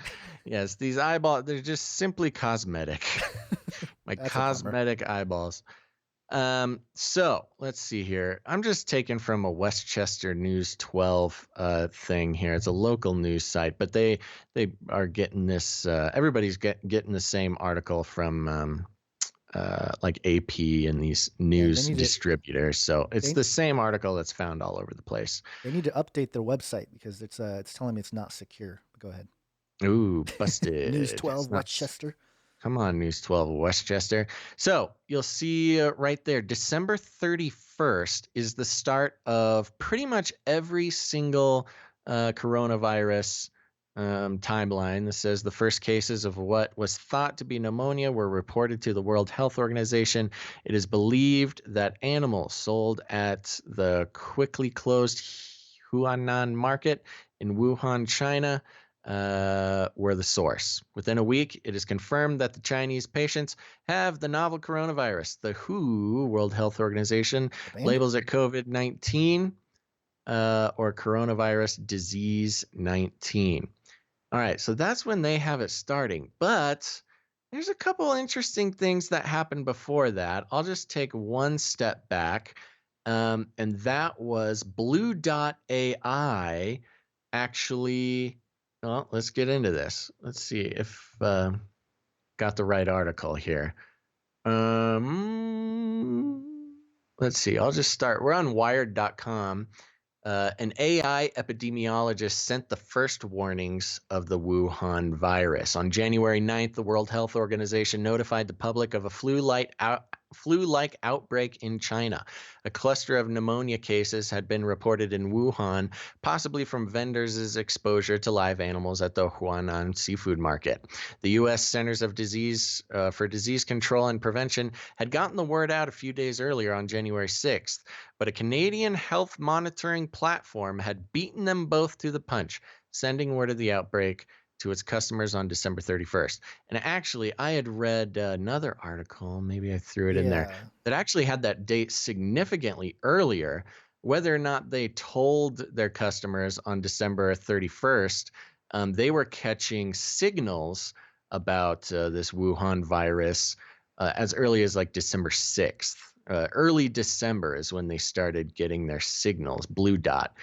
Yes, these eyeballs—they're just simply cosmetic. My cosmetic eyeballs. So let's see here. I'm just taking from a Westchester News 12 thing here. It's a local news site, but they are getting this. Everybody's getting the same article from like AP and these news distributors. So it's the same article that's found all over the place. They need to update their website because it's telling me it's not secure. Go ahead. Ooh, busted. News 12 Westchester. Come on, News 12 Westchester. So you'll see right there, December 31st is the start of pretty much every single coronavirus timeline. This says the first cases of what was thought to be pneumonia were reported to the World Health Organization. It is believed that animals sold at the quickly closed Huanan market in Wuhan, China, were the source. Within a week, it is confirmed that the Chinese patients have the novel coronavirus. The WHO, World Health Organization, labels it COVID-19 or coronavirus disease 19. All right, so that's when they have it starting. But there's a couple interesting things that happened before that. I'll just take one step back, and that was Blue Dot AI actually. Well, let's get into this. Let's see if got the right article here. Let's see. I'll just start. We're on Wired.com. An AI epidemiologist sent the first warnings of the Wuhan virus. On January 9th, the World Health Organization notified the public of a flu-like outbreak in China. A cluster of pneumonia cases had been reported in Wuhan, possibly from vendors' exposure to live animals at the Huanan seafood market. The U.S. Centers of Disease for Disease Control and Prevention had gotten the word out a few days earlier on January 6th, but a Canadian health monitoring platform had beaten them both to the punch, sending word of the outbreak to its customers on December 31st. And actually, I had read another article, maybe I threw it in there, that actually had that date significantly earlier. Whether or not they told their customers on December 31st, they were catching signals about this Wuhan virus as early as like December 6th. Early December is when they started getting their signals, Blue Dot.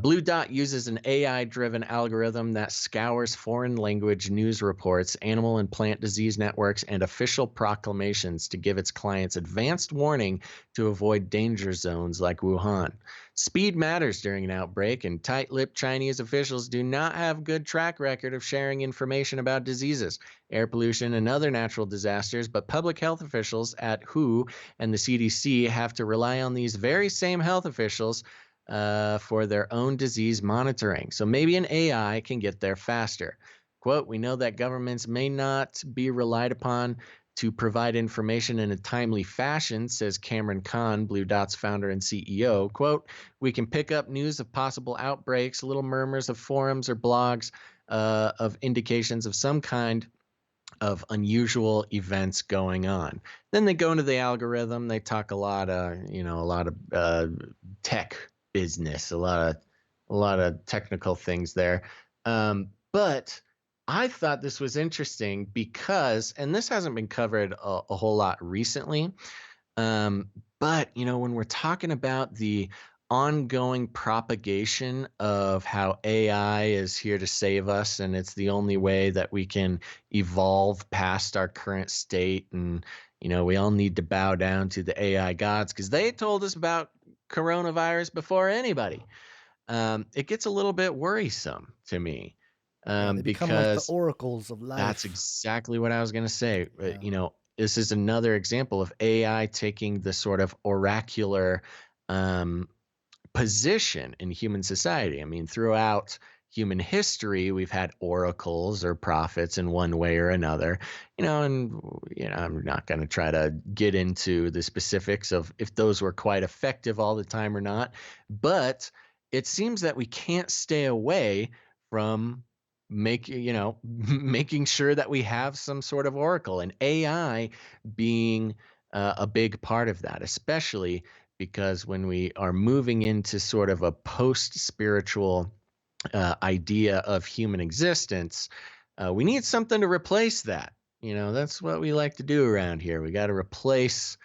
Blue Dot uses an AI-driven algorithm that scours foreign language news reports, animal and plant disease networks, and official proclamations to give its clients advanced warning to avoid danger zones like Wuhan. Speed matters during an outbreak, and tight-lipped Chinese officials do not have good track record of sharing information about diseases, air pollution, and other natural disasters, but public health officials at WHO and the CDC have to rely on these very same health officials for their own disease monitoring. So maybe an AI can get there faster. Quote, we know that governments may not be relied upon to provide information in a timely fashion, says Cameron Kahn, Blue Dot's founder and CEO. Quote, we can pick up news of possible outbreaks, little murmurs of forums or blogs of indications of some kind of unusual events going on. Then they go into the algorithm. They talk a lot of tech business, a lot of technical things there. But I thought this was interesting because, and this hasn't been covered a whole lot recently, but when we're talking about the ongoing propagation of how AI is here to save us, and it's the only way that we can evolve past our current state, and we all need to bow down to the AI gods because they told us about coronavirus before anybody. It gets a little bit worrisome to me They become like the oracles of life. That's exactly what I was going to say. Yeah. This is another example of AI taking the sort of oracular position in human society. I mean, throughout human history, we've had oracles or prophets in one way or another, and I'm not going to try to get into the specifics of if those were quite effective all the time or not, but it seems that we can't stay away from making sure that we have some sort of oracle, and AI being a big part of that, especially because when we are moving into sort of a post-spiritual idea of human existence, we need something to replace that. That's what we like to do around here. We got to replace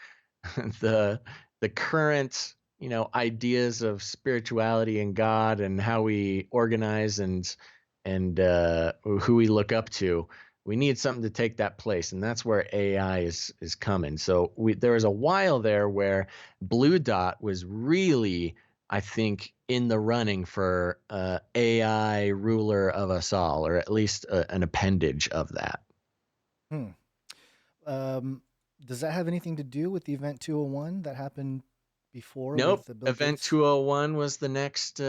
the current ideas of spirituality and God and how we organize and who we look up to. We need something to take that place, and that's where AI is coming. So there was a while there where Blue Dot was really, I think, in the running for AI ruler of us all, or at least an appendage of that. Does that have anything to do with the Event 201 that happened before? Nope. With the Bill Event Gates? 201 was the next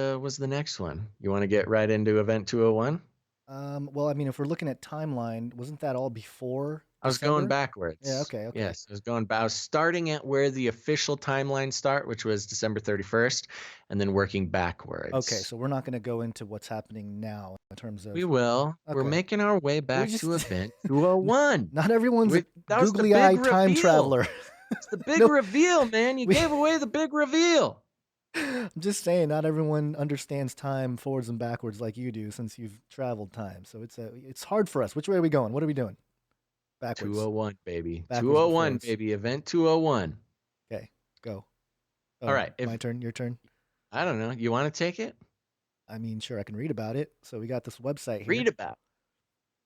one. You want to get right into Event 201? Well, I mean, if we're looking at timeline, wasn't that all before I was going December? backwards. Yeah, okay. Yes, I was starting at where the official timeline start, which was December 31st, and then working backwards. Okay, so we're not going to go into what's happening now in terms of... We will. Okay. We're making our way back to Event 201. Not everyone's a That was the googly-eyed big time reveal. traveler. It's the big reveal, man. You gave away the big reveal. I'm just saying, not everyone understands time forwards and backwards like you do, since you've traveled time. So it's hard for us. Which way are we going? What are we doing? Backwards. 201, baby. Backwards 201, before baby. Event 201. Okay, go. All right. My turn, your turn? I don't know. You want to take it? I mean, sure, I can read about it. So we got this website here. Read about it.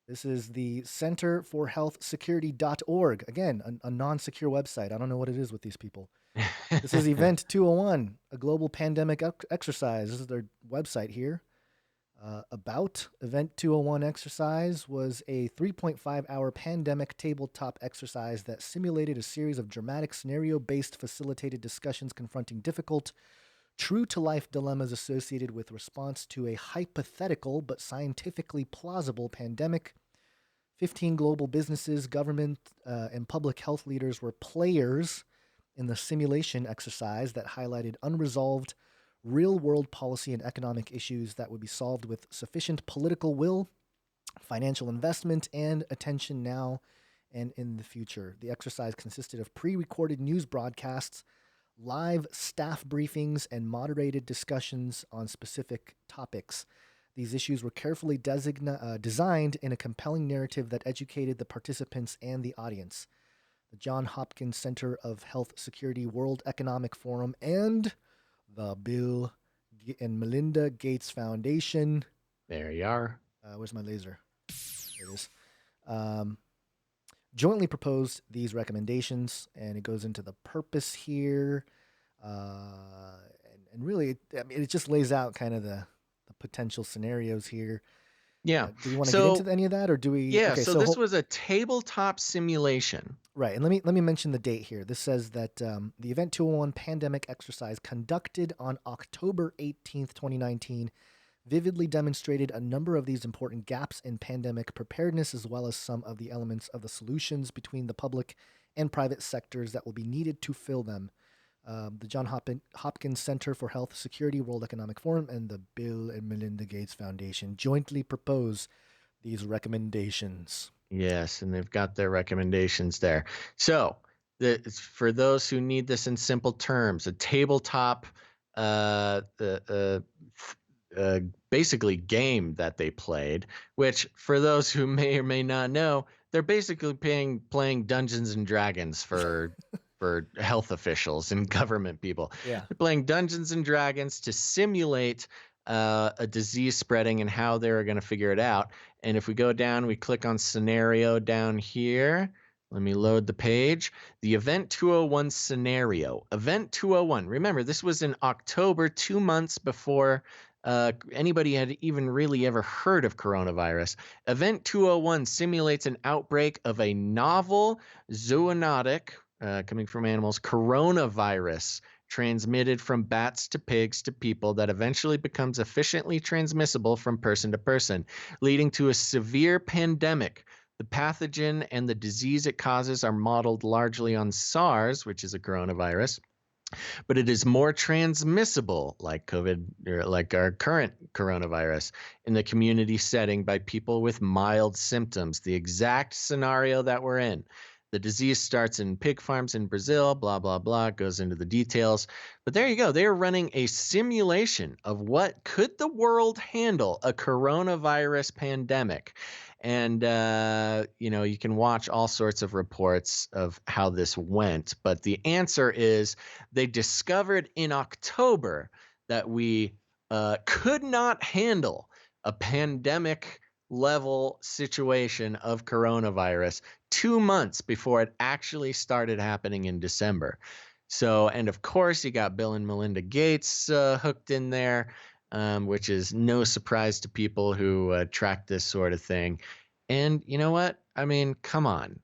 This is the Center for Health Security.org. Again, a non-secure website. I don't know what it is with these people. This is Event 201, a global pandemic exercise. This is their website here. About Event 201 exercise was a 3.5-hour pandemic tabletop exercise that simulated a series of dramatic scenario-based facilitated discussions confronting difficult, true-to-life dilemmas associated with response to a hypothetical but scientifically plausible pandemic. 15 global businesses, government, and public health leaders were players in the simulation exercise that highlighted unresolved real-world policy and economic issues that would be solved with sufficient political will, financial investment, and attention now and in the future. The exercise consisted of pre-recorded news broadcasts, live staff briefings, and moderated discussions on specific topics. These issues were carefully designed in a compelling narrative that educated the participants and the audience. The Johns Hopkins Center of Health Security, World Economic Forum, and the Bill and Melinda Gates Foundation. There you are. Where's my laser? There it is. Jointly proposed these recommendations, and it goes into the purpose here. And really, it just lays out kind of the potential scenarios here. Yeah. Do we want to get into any of that, or do we? Yeah. Okay, so this was a tabletop simulation. Right, and let me mention the date here. This says that the Event 201 pandemic exercise conducted on October 18th, 2019, vividly demonstrated a number of these important gaps in pandemic preparedness, as well as some of the elements of the solutions between the public and private sectors that will be needed to fill them. The John Hopkins Center for Health Security, World Economic Forum, and the Bill and Melinda Gates Foundation jointly propose these recommendations. Yes, and they've got their recommendations there. So, for those who need this in simple terms, a tabletop basically game that they played, which for those who may or may not know, they're basically playing Dungeons and Dragons for health officials and government people. Yeah. They're playing Dungeons and Dragons to simulate a disease spreading and how they're going to figure it out. And if we go down, we click on scenario down here. Let me load the page. The Event 201 scenario. Event 201. Remember, this was in October, 2 months before anybody had even really ever heard of coronavirus. Event 201 simulates an outbreak of a novel zoonotic, coming from animals, coronavirus transmitted from bats to pigs to people that eventually becomes efficiently transmissible from person to person, leading to a severe pandemic. The pathogen and the disease it causes are modeled largely on SARS, which is a coronavirus, but it is more transmissible, like COVID, or like our current coronavirus, in the community setting by people with mild symptoms, the exact scenario that we're in. The disease starts in pig farms in Brazil, blah, blah, blah, goes into the details. But there you go. They are running a simulation of what could the world handle a coronavirus pandemic. And, you can watch all sorts of reports of how this went. But the answer is they discovered in October that we could not handle a pandemic level situation of coronavirus 2 months before it actually started happening in December. So, and of course, you got Bill and Melinda Gates hooked in there, which is no surprise to people who track this sort of thing. And you know what? I mean, come on.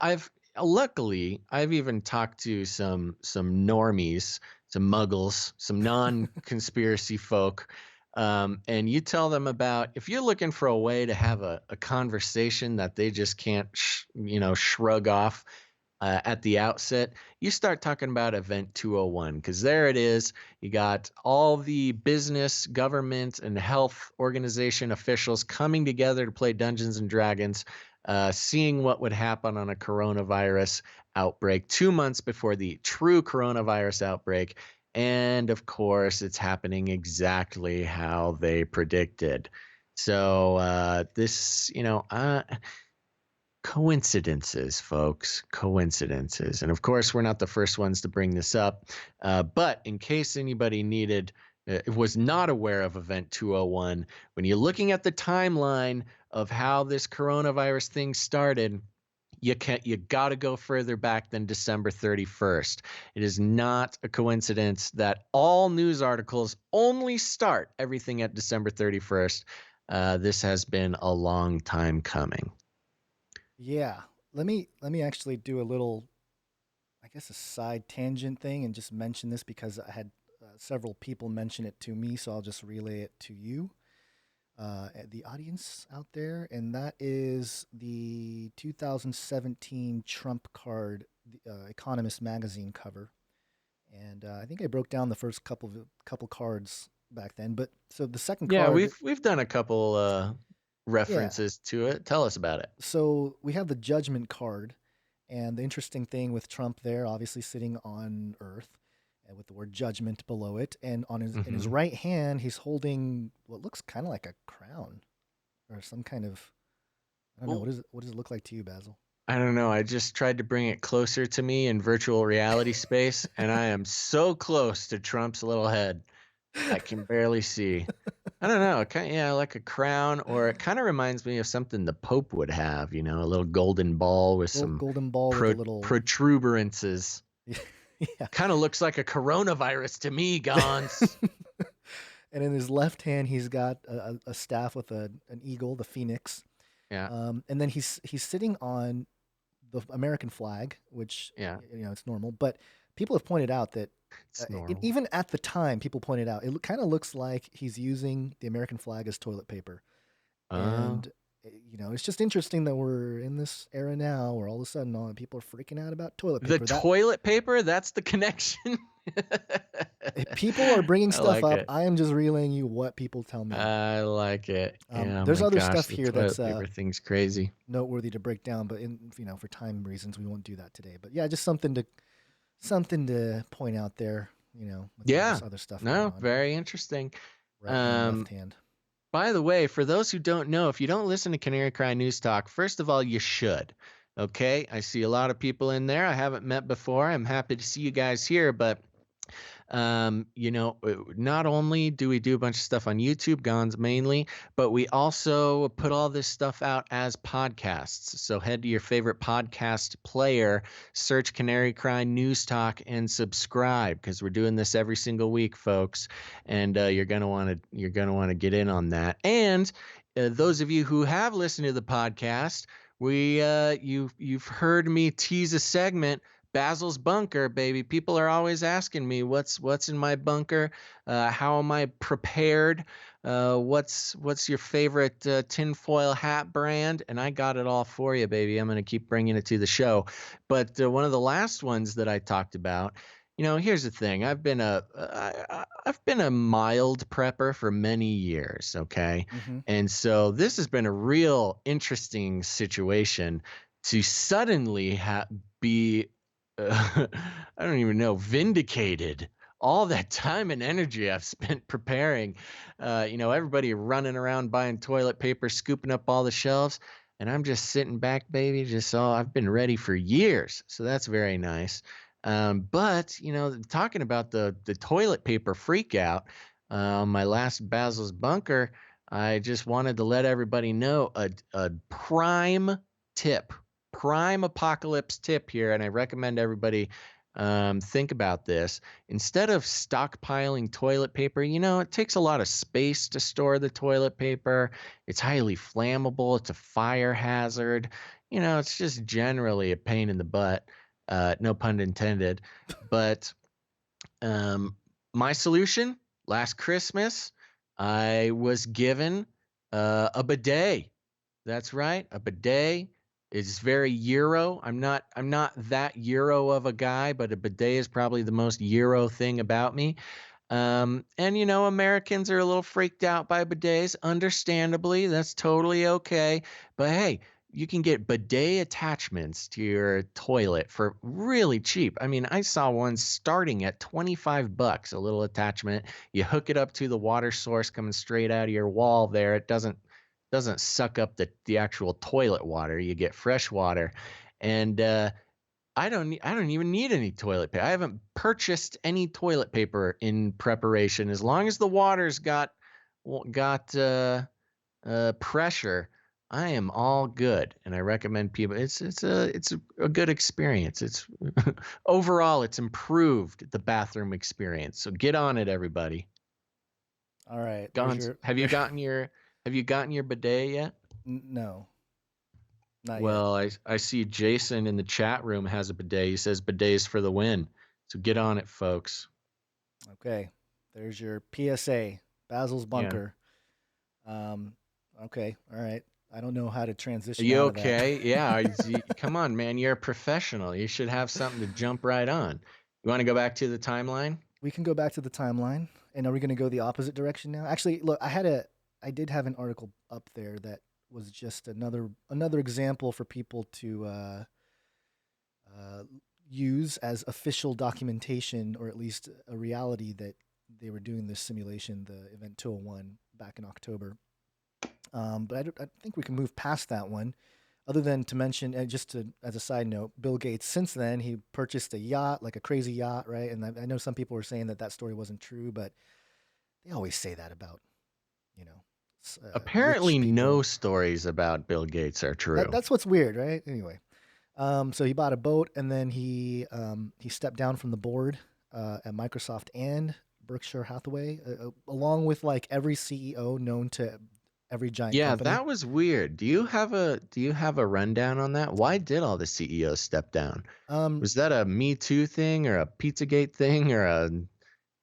I've even talked to some normies, some muggles, some non-conspiracy folk. And you tell them about, if you're looking for a way to have a conversation that they just can't, shrug off at the outset, you start talking about Event 201, because there it is. You got all the business, government, and health organization officials coming together to play Dungeons and Dragons, seeing what would happen on a coronavirus outbreak 2 months before the true coronavirus outbreak. And of course, it's happening exactly how they predicted. So coincidences, folks, coincidences. And of course, we're not the first ones to bring this up. But in case anybody was not aware of Event 201, when you're looking at the timeline of how this coronavirus thing started, you got to go further back than December 31st. It is not a coincidence that all news articles only start everything at December 31st. This has been a long time coming. Yeah. Let me actually do a little, I guess, a side tangent thing and just mention this because I had several people mention it to me, so I'll just relay it to you. The audience out there, and that is the 2017 Trump card, Economist magazine cover, and I think I broke down the first couple cards back then. But so the second card, we've done a couple references to it. Tell us about it. So we have the Judgment card, and the interesting thing with Trump there, obviously sitting on Earth, with the word judgment below it, and on his in his right hand he's holding what looks kind of like a crown or some kind of, I don't know, what does it look like to you, Basil? I don't know. I just tried to bring it closer to me in virtual reality space, and I am so close to Trump's little head. I can barely see. I don't know. Yeah, like a crown, or it kind of reminds me of something the Pope would have. You know, a little golden ball with some Golden ball with a little. protuberances. Yeah. Kind of looks like a coronavirus to me, Gons. And in his left hand, he's got a staff with an eagle, the phoenix. Yeah. And then he's sitting on the American flag, which it's normal. But people have pointed out that even at the time, people pointed out it kind of looks like he's using the American flag as toilet paper. And it's just interesting that we're in this era now where all of a sudden people are freaking out about toilet paper. Toilet paper? That's the connection. People are bringing stuff up. It. I am just relaying you what people tell me. I like it. There's other stuff here that's everything's crazy, noteworthy to break down, but for time reasons, we won't do that today. But yeah, just something to point out there. With other stuff. No, very interesting. Right hand, left hand. By the way, for those who don't know, if you don't listen to Canary Cry News Talk, first of all, you should. Okay, I see a lot of people in there I haven't met before. I'm happy to see you guys here, but not only do we do a bunch of stuff on YouTube, Gons mainly, but we also put all this stuff out as podcasts. So head to your favorite podcast player, search Canary Cry News Talk, and subscribe, because we're doing this every single week, folks. And you're gonna want to get in on that. And those of you who have listened to the podcast, you've heard me tease a segment. Basil's bunker, baby. People are always asking me what's in my bunker. How am I prepared? What's your favorite tinfoil hat brand? And I got it all for you, baby. I'm gonna keep bringing it to the show. But one of the last ones that I talked about, here's the thing. I've been a mild prepper for many years. Okay, and so this has been a real interesting situation to suddenly be. I don't even know, vindicated. All that time and energy I've spent preparing, everybody running around buying toilet paper, scooping up all the shelves, and I'm just sitting back, baby, I've been ready for years. So that's very nice. But talking about the toilet paper freak out, my last Basil's bunker, I just wanted to let everybody know a prime apocalypse tip here, and I recommend everybody think about this. Instead of stockpiling toilet paper, it takes a lot of space to store the toilet paper. It's highly flammable. It's a fire hazard. It's just generally a pain in the butt. No pun intended. But my solution, last Christmas, I was given a bidet. That's right, a bidet. It's very Euro. I'm not that Euro of a guy, but a bidet is probably the most Euro thing about me. And Americans are a little freaked out by bidets, understandably. That's totally okay. But hey, you can get bidet attachments to your toilet for really cheap. I mean, I saw one starting at $25, a little attachment. You hook it up to the water source coming straight out of your wall there. It doesn't suck up the actual toilet water. You get fresh water. And I don't even need any toilet paper. I haven't purchased any toilet paper in preparation. As long as the water's got pressure, I am all good. And I recommend people. It's a good experience. It's overall it's improved the bathroom experience. So get on it, everybody. All right. Gons, have you gotten your bidet yet? No. Not well, yet. I see Jason in the chat room has a bidet. He says bidets for the win. So get on it, folks. Okay. There's your PSA, Basil's bunker. Yeah. Okay. All right. I don't know how to transition. Are you okay? Yeah. Come on, man. You're a professional. You should have something to jump right on. You want to go back to the timeline? We can go back to the timeline. And are we going to go the opposite direction now? Actually, look, I did have an article up there that was just another example for people to use as official documentation, or at least a reality that they were doing this simulation, the Event 201, back in October. But I think we can move past that one, other than to mention, and as a side note, Bill Gates, since then, he purchased a yacht, like a crazy yacht, right? And I know some people were saying that story wasn't true, but They always say that about, you know, Apparently, rich no people. stories about Bill Gates are true. That's what's weird, right? Anyway, so he bought a boat, and then he stepped down from the board at Microsoft and Berkshire Hathaway, along with like every CEO known to every giant Yeah, company. that was weird. Do you have a rundown on that? Why did all the CEOs step down? Um, Was that a Me Too thing or a Pizzagate thing or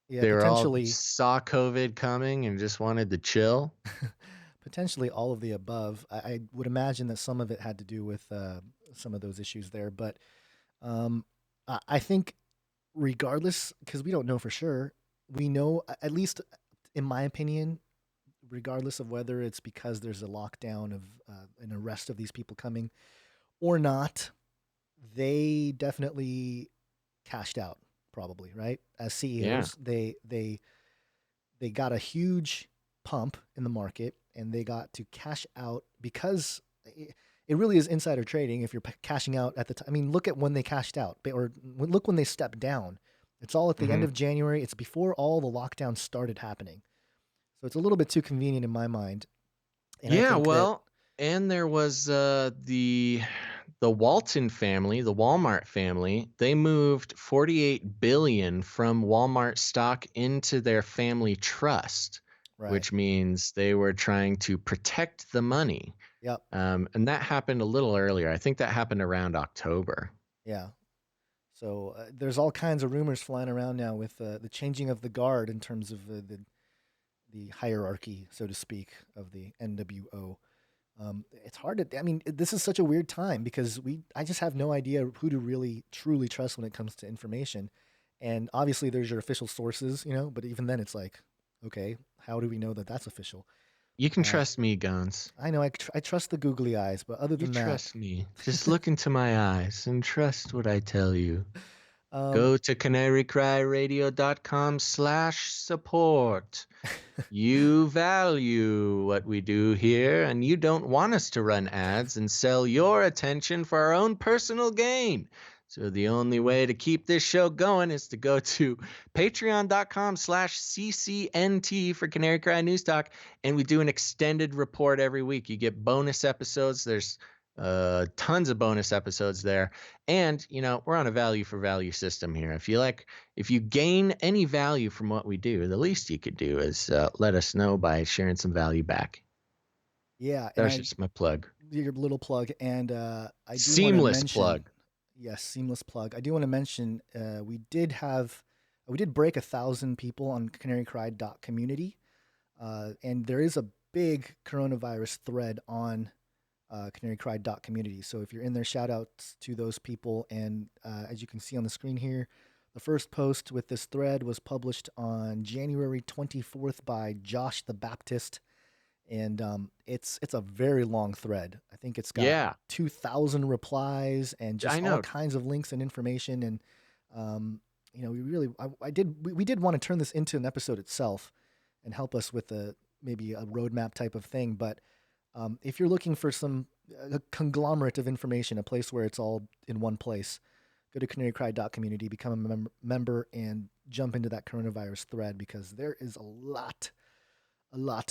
yeah, they were all potentially, saw COVID coming and just wanted to chill? potentially all of the above. I would imagine that some of it had to do with some of those issues there, but um, I think regardless, because we don't know for sure, we know at least in my opinion, regardless of whether it's because there's a lockdown of an arrest of these people coming or not, they definitely cashed out. Probably right as Yeah. CEOs, they got a huge pump in the market and they got to cash out because it really is insider trading if you're cashing out at the time. I mean, look at when they cashed out or look when they stepped down. It's all at the end Hmm. of January. It's before all the lockdowns started happening. So it's a little bit too convenient in my mind. And I Yeah, think that, well, and there was the Walton family, the Walmart family. They moved 48 billion from Walmart stock into their family trust, right. which means they were trying to protect the money. Yep. And that happened a little earlier. I think that happened around October. Yeah. So there's all kinds of rumors flying around now with the changing of the guard in terms of the hierarchy, so to speak, of the NWO. It's hard to. I mean, this is such a weird time because I just have no idea who to really truly trust when it comes to information. And obviously, there's your official sources, but even then, it's like, okay, how do we know that that's official? You can Uh, trust me, Guns. I know I trust the googly eyes, but other You than that, trust me. Just look into my eyes and trust what I tell you. um, Go to canarycryradio.com/support. You value what we do here, and you don't want us to run ads and sell your attention for our own personal gain. So the only way to keep this show going is to go to patreon.com/CCNT for Canary Cry News Talk. And we do an extended report every week. You get bonus episodes. There's tons of bonus episodes there. And, we're on a value for value system here. If you gain any value from what we do, the least you could do is let us know by sharing some value back. yeah, and That's just my plug. your little plug, and I do want to Seamless mention, plug. yes, seamless plug. I do want to mention we did break 1,000 people on canarycry.community, and there is a big coronavirus thread on canarycry.community. So if you're in there, shout outs to those people. And as you can see on the screen here, the first post with this thread was published on January 24th by Josh the Baptist, and it's a very long thread. I think it's got Yeah, 2,000 replies and I just all know. kinds of links and information. And we did want to turn this into an episode itself and help us with maybe a roadmap type of thing. But if you're looking for a conglomerate of information, a place where it's all in one place, go to canarycry.community, become a member, and jump into that coronavirus thread because there is a lot. And I've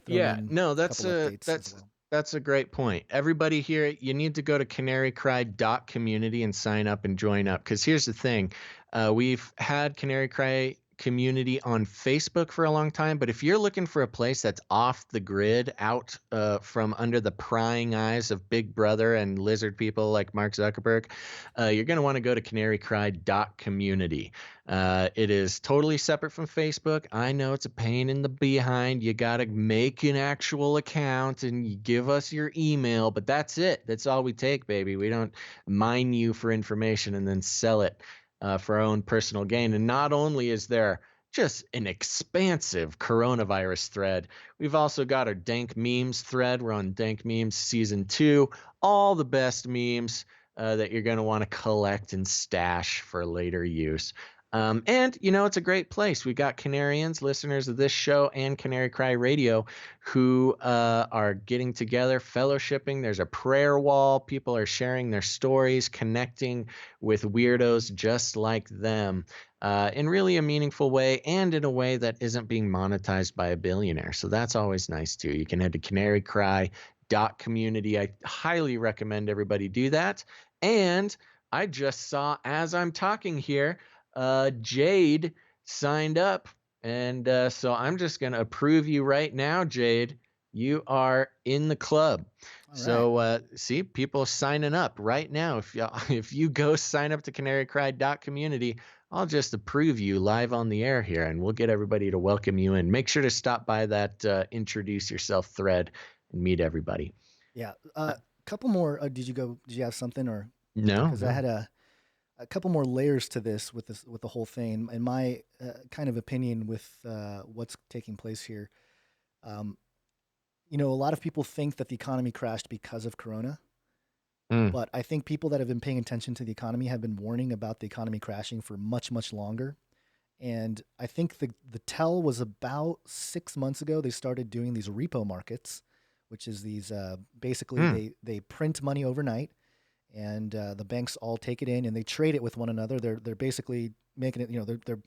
thrown Yeah, in no, a couple updates as well. that's a great point. Everybody here, you need to go to canarycry.community and sign up and join up. Because here's the thing, we've had Canary Cry community on Facebook for a long time, but if you're looking for a place that's off the grid, out from under the prying eyes of Big Brother and lizard people like Mark Zuckerberg, you're going to want to go to canarycry.community. It is totally separate from Facebook. I know it's a pain in the behind. You got to make an actual account and you give us your email, but that's it. That's all we take, baby. We don't mine you for information and then sell it for our own personal gain. And not only is there just an expansive coronavirus thread, we've also got our Dank Memes thread. We're on Dank Memes Season 2. All the best memes that you're going to want to collect and stash for later use. And, it's a great place. We got Canarians, listeners of this show and Canary Cry Radio, who are getting together, fellowshipping. There's a prayer wall. People are sharing their stories, connecting with weirdos just like them in really a meaningful way and in a way that isn't being monetized by a billionaire. So that's always nice, too. You can head to canarycry.community. I highly recommend everybody do that. And I just saw, as I'm talking here, Jade signed up, and so I'm just going to approve you right now, Jade. You are in the club. All So right. see, people signing up right now. If you go sign up to canarycry.community, I'll just approve you live on the air here, and we'll get everybody to welcome you in. Make sure to stop by that introduce yourself thread and meet everybody. Yeah. A couple more. Did you have something or? No, Because I had a couple more layers to this with the whole thing, and my kind of opinion with what's taking place here. A lot of people think that the economy crashed because of Corona, but I think people that have been paying attention to the economy have been warning about the economy crashing for much, much longer. And I think the tell was about 6 months ago. They started doing these repo markets, which is these basically they print money overnight, and the banks all take it in and they trade it with one another. They're basically making it, they're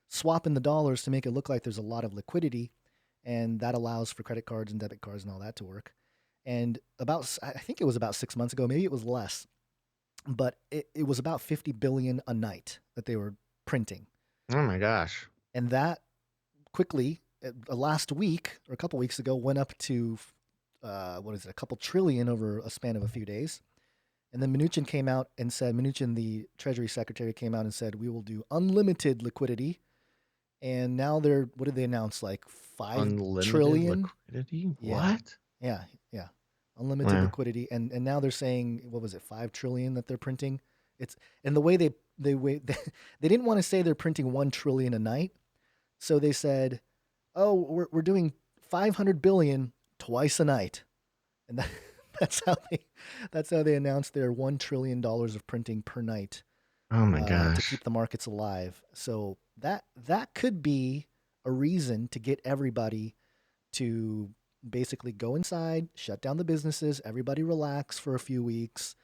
swapping the dollars to make it look like there's a lot of liquidity, and that allows for credit cards and debit cards and all that to work. And I think it was about 6 months ago, maybe it was less, but it was about 50 billion a night that they were printing. Oh my gosh. And that quickly, last week or a couple weeks ago, went up to, a couple trillion over a span of a few days. And then Mnuchin, the Treasury Secretary, came out and said, we will do unlimited liquidity. And now what did they announce? Like 5 Unlimited trillion? liquidity? Yeah. What? Yeah. Unlimited liquidity. And now they're saying, what was it, 5 trillion that they're printing? And the way they didn't want to say they're printing 1 trillion a night. So they said, oh, we're doing 500 billion twice a night. And that's how they announced their $1 trillion of printing per night. Oh my gosh. To keep the markets alive. So that could be a reason to get everybody to basically go inside, shut down the businesses, everybody relax for a few weeks.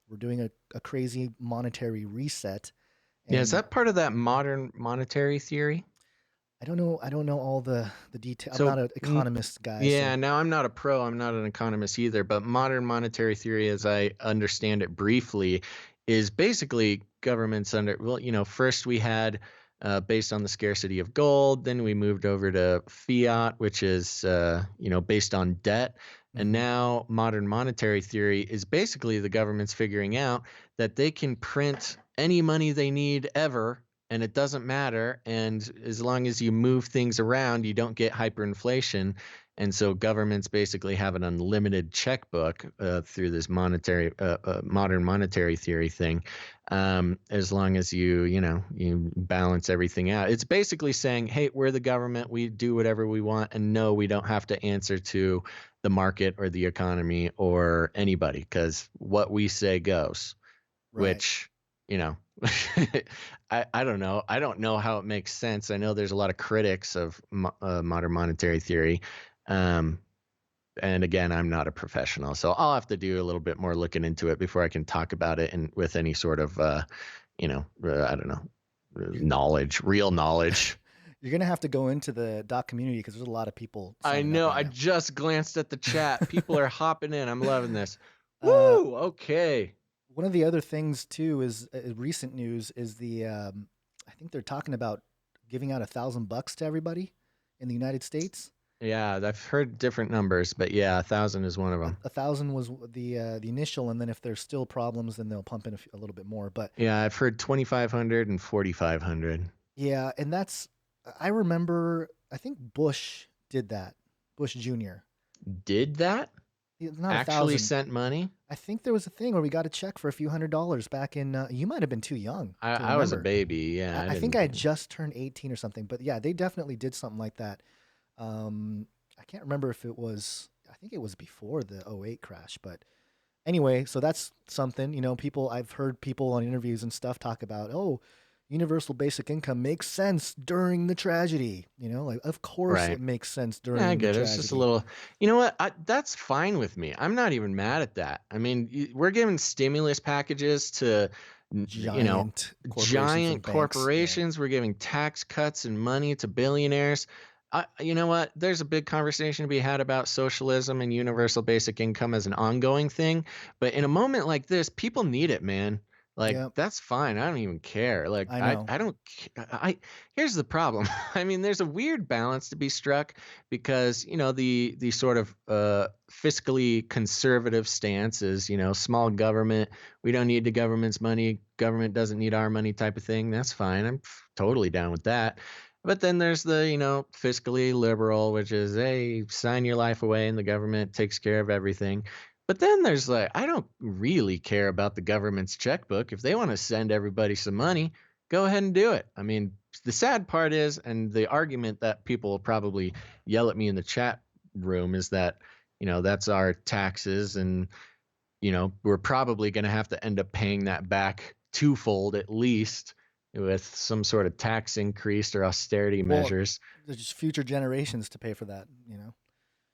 We're doing a crazy monetary reset. And is that part of that modern monetary theory? I don't know all the details. So, I'm not an economist, guy. Yeah, now I'm not a pro. I'm not an economist either. But modern monetary theory, as I understand it briefly, is basically governments first we had based on the scarcity of gold. Then we moved over to fiat, which is, based on debt. And now modern monetary theory is basically the government's figuring out that they can print any money they need ever, and it doesn't matter. And as long as you move things around, you don't get hyperinflation. And so governments basically have an unlimited checkbook through this modern monetary theory thing, as long as you balance everything out. It's basically saying, hey, we're the government. We do whatever we want. And no, we don't have to answer to the market or the economy or anybody, because what we say goes, Right. which, I don't know. I don't know how it makes sense. I know there's a lot of critics of modern monetary theory. And again, I'm not a professional, so I'll have to do a little bit more looking into it before I can talk about it with any sort of, I don't know, real knowledge. You're going to have to go into the doc community because there's a lot of people. I know. I just glanced at the chat. People are hopping in. I'm loving this. Woo! Okay. One of the other things too is recent news is I think they're talking about giving out $1,000 to everybody in the United States. Yeah, I've heard different numbers, but yeah, 1,000 is one of them. 1,000 was the initial, and then if there's still problems, then they'll pump in a little bit more. But yeah, I've heard 2,500 and 4,500. Yeah, and I remember. I think Bush did that. Bush Jr. did that. Not actually 1,000. Sent money. I think there was a thing where we got a check for a few $100s back in. You might have been too young. I was a baby. Yeah, I think I had just turned 18 or something. But yeah, they definitely did something like that. I can't remember if it was. I think it was before the 2008 crash. But anyway, so that's something. I've heard people on interviews and stuff talk about. universal basic income makes sense during the tragedy. You know, like of course Right. it makes sense during Yeah, I the get it. tragedy. It's just a little, you know what? That's fine with me. I'm not even mad at that. I mean, we're giving stimulus packages to, Giant corporations giant and banks. Yeah. corporations. We're giving tax cuts and money to billionaires. You know what? There's a big conversation to be had about socialism and universal basic income as an ongoing thing. But in a moment like this, people need it, man. Like, Yep. that's fine. I don't even care. Like, I know. I don't, here's the problem. I mean, there's a weird balance to be struck because, the sort of fiscally conservative stance is, small government. We don't need the government's money. Government doesn't need our money type of thing. That's fine. I'm totally down with that. But then there's the, fiscally liberal, which is, hey, sign your life away and the government takes care of everything. But then there's like, I don't really care about the government's checkbook. If they want to send everybody some money, go ahead and do it. I mean, the sad part is, and the argument that people will probably yell at me in the chat room is that, that's our taxes. And, we're probably going to have to end up paying that back twofold at least with some sort of tax increase or austerity measures. There's just future generations to pay for that, you know.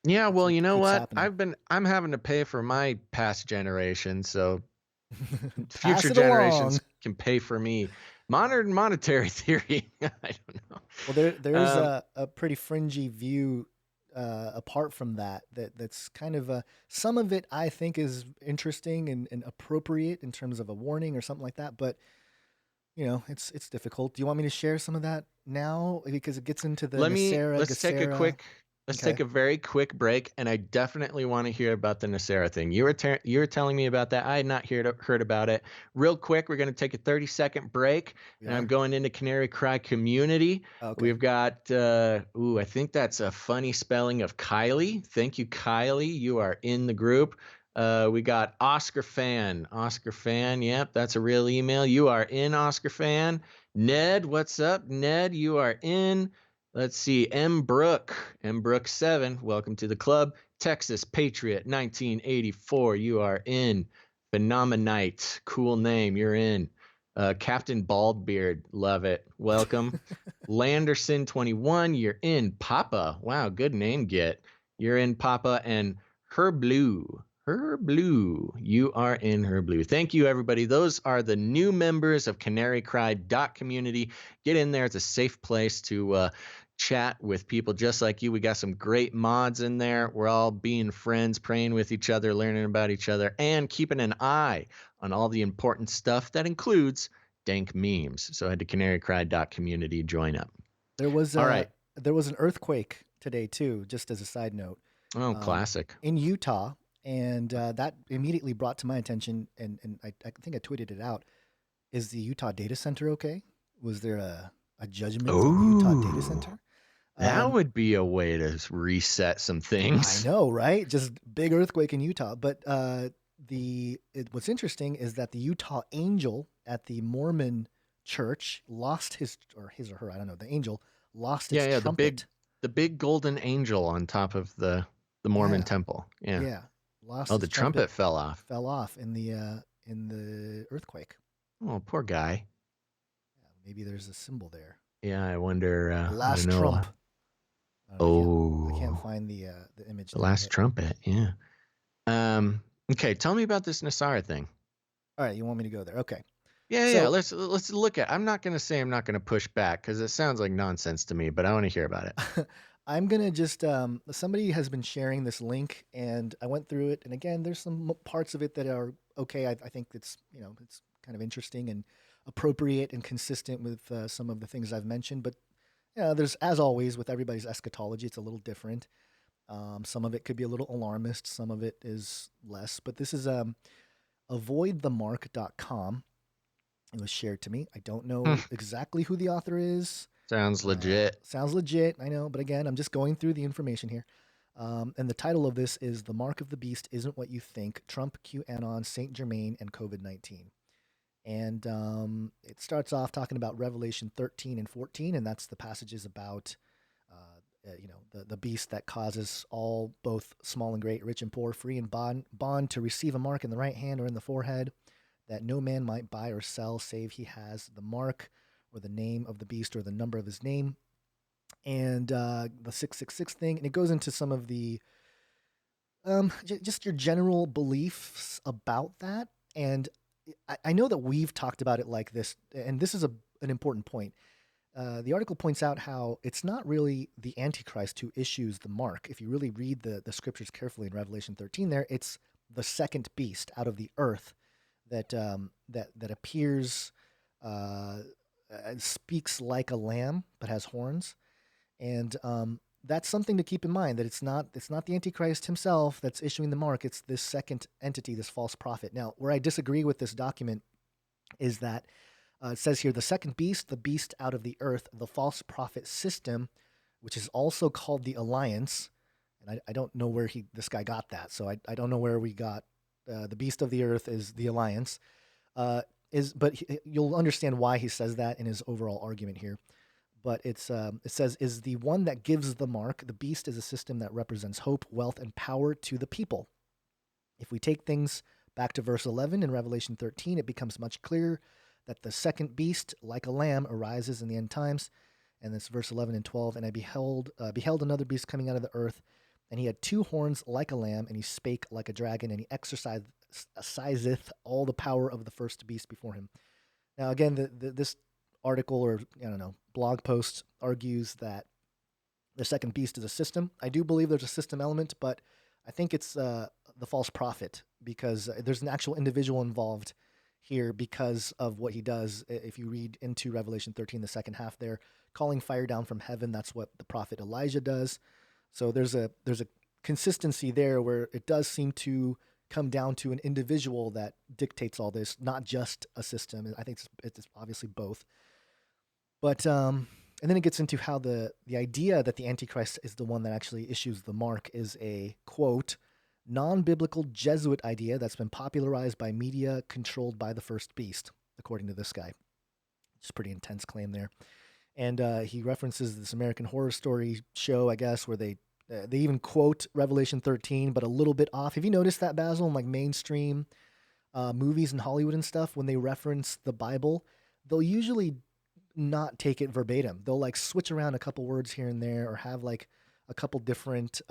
Yeah, well, you know keeps what? happening. I'm having to pay for my past generation, so Pass future it generations along. can pay for me. Modern monetary theory. I don't know. Well, there's Um, a pretty fringy view apart from that's kind of some of it I think is interesting and appropriate in terms of a warning or something like that, but you know it's difficult. Do you want me to share some of that now because it gets into the NESARA, let's take a GESARA? let's Okay. take a very quick break, and I definitely want to hear about the NESARA thing. You were telling me about that. I had not heard about it. Real quick, we're going to take a 30-second break, We and I'm are? going into Canary Cry community. Okay. We've got I think that's a funny spelling of Kylie. Thank you, Kylie. You are in the group. We got Oscar Fan. Oscar Fan, yep, that's a real email. You are in, Oscar Fan. Ned, what's up? Ned, you are in. Let's see. M. Brook 7. Welcome to the club. Texas Patriot 1984. You are in. Phenomenite. Cool name. You're in. Captain Baldbeard. Love it. Welcome. Landerson 21. You're in. Papa. Wow. Good name get. You're in, Papa. And Her Blue. Her Blue. You are in Her Blue. Thank you, everybody. Those are the new members of CanaryCry.community. Get in there. It's a safe place to chat with people just like you. We got some great mods in there. We're all being friends, praying with each other, learning about each other, and keeping an eye on all the important stuff that includes dank memes. So head to CanaryCry.community, join up. There was All right. there was an earthquake today too, just as a side note. Oh, classic. In Utah, and that immediately brought to my attention, and I think I tweeted it out. Is the Utah data center okay? Was there a judgment on the Utah data center? That would be a way to reset some things. I know, right? Just big earthquake in Utah. But what's interesting is that the Utah angel at the Mormon church lost his or her, I don't know, the angel lost its trumpet. The big golden angel on top of the Mormon temple. Yeah. Yeah. Lost the trumpet fell off. Fell off in the earthquake. Oh, poor guy. Yeah, maybe there's a symbol there. Yeah, I wonder. Last trump. I can't find the image. The last trumpet. Yeah. Okay, tell me about this NESARA thing. All right, you want me to go there? Okay. Yeah. Let's look at. I'm not gonna say I'm not gonna push back because it sounds like nonsense to me, but I want to hear about it. I'm gonna just somebody has been sharing this link, and I went through it, and again, there's some parts of it that are okay. I think it's it's kind of interesting and appropriate and consistent with some of the things I've mentioned, but there's, as always with everybody's eschatology, it's a little different. Some of it could be a little alarmist, some of it is less, but this is avoidthemark.com. It was shared to me. I don't know exactly who the author is. Sounds legit. Sounds legit, I know, but again, I'm just going through the information here. And the title of this is The Mark of the Beast Isn't What You Think, Trump, QAnon, Saint Germain, and COVID-19. And it starts off talking about Revelation 13 and 14, and that's the passages about, the beast that causes all, both small and great, rich and poor, free and bond, to receive a mark in the right hand or in the forehead, that no man might buy or sell save he has the mark or the name of the beast or the number of his name, and the 666 thing. And it goes into some of the just your general beliefs about that. And I know that we've talked about it like this, and this is an important point. The article points out how it's not really the Antichrist who issues the mark. If you really read the scriptures carefully in Revelation 13 there, it's the second beast out of the earth that appears, speaks like a lamb, but has horns. And that's something to keep in mind, that it's not the Antichrist himself that's issuing the mark. It's this second entity, this false prophet. Now, where I disagree with this document is that it says here, the second beast, the beast out of the earth, the false prophet system, which is also called the Alliance. And I don't know where this guy got that. So I don't know where we got the beast of the earth is the Alliance. You'll understand why he says that in his overall argument here. But it says, is the one that gives the mark. The beast is a system that represents hope, wealth, and power to the people. If we take things back to verse 11 in Revelation 13, it becomes much clearer that the second beast, like a lamb, arises in the end times. And this verse 11 and 12, and I beheld another beast coming out of the earth, and he had two horns like a lamb, and he spake like a dragon, and he exerciseth all the power of the first beast before him. Now, again, this article, or blog post, argues that the second beast is a system. I do believe there's a system element, but I think it's the false prophet, because there's an actual individual involved here because of what he does. If you read into Revelation 13, the second half there, calling fire down from heaven, that's what the prophet Elijah does. So there's a consistency there where it does seem to come down to an individual that dictates all this, not just a system. I think it's obviously both. But and then it gets into how the idea that the Antichrist is the one that actually issues the mark is a, quote, non-biblical Jesuit idea that's been popularized by media controlled by the first beast, according to this guy. It's a pretty intense claim there. And he references this American Horror Story show, I guess, where they even quote Revelation 13, but a little bit off. Have you noticed that, Basil, in like mainstream movies in Hollywood and stuff, when they reference the Bible, they'll usually not take it verbatim. They'll like switch around a couple words here and there, or have like a couple different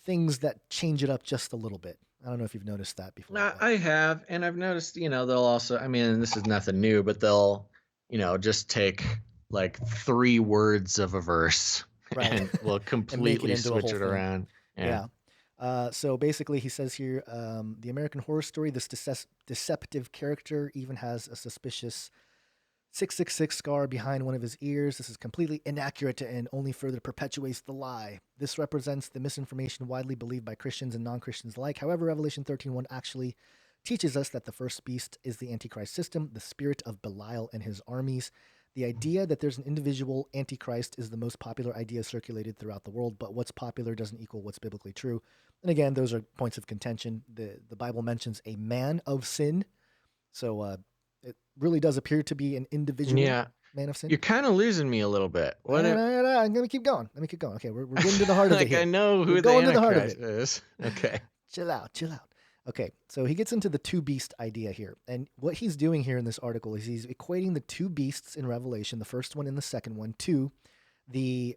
things that change it up just a little bit. I don't know if you've noticed that before. I have, and I've noticed, they'll also, this is nothing new, but they'll, just take like 3 words of a verse, right, and will completely switch it around. Yeah. So basically he says here, the American Horror Story, this deceptive character even has a suspicious 666 scar behind one of his ears. This is completely inaccurate and only further perpetuates the lie. This represents the misinformation widely believed by Christians and non-Christians alike. However, Revelation 13:1 actually teaches us that the first beast is the Antichrist system, the spirit of Belial and his armies. The idea that there's an individual Antichrist is the most popular idea circulated throughout the world, but what's popular doesn't equal what's biblically true. And again, those are points of contention. The Bible mentions a man of sin, so it really does appear to be an individual man of sin. You're kind of losing me a little bit. No, I'm going to keep going. Let me keep going. Okay, we're getting to the heart of it here. I know who the Antichrist is. Okay. Chill out. Okay, so he gets into the two beast idea here. And what he's doing here in this article is he's equating the two beasts in Revelation, the first one and the second one, to the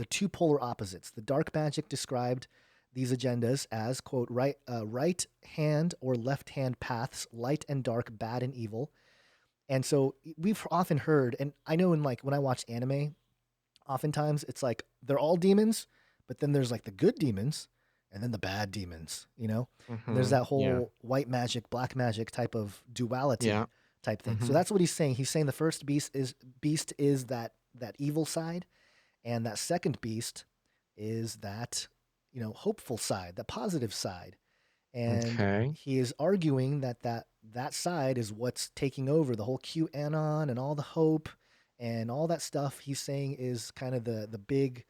two polar opposites. The dark magic described these agendas as, quote, right hand or left hand paths, light and dark, bad and evil. And so we've often heard, and I know when I watch anime, oftentimes it's like they're all demons, but then there's like the good demons and then the bad demons, Mm-hmm. There's that whole white magic, black magic type of duality type thing. Mm-hmm. So that's what he's saying. He's saying the first beast is that evil side, and that second beast is that, hopeful side, the positive side. And he is arguing that side is what's taking over the whole QAnon and all the hope and all that stuff. He's saying is kind of the big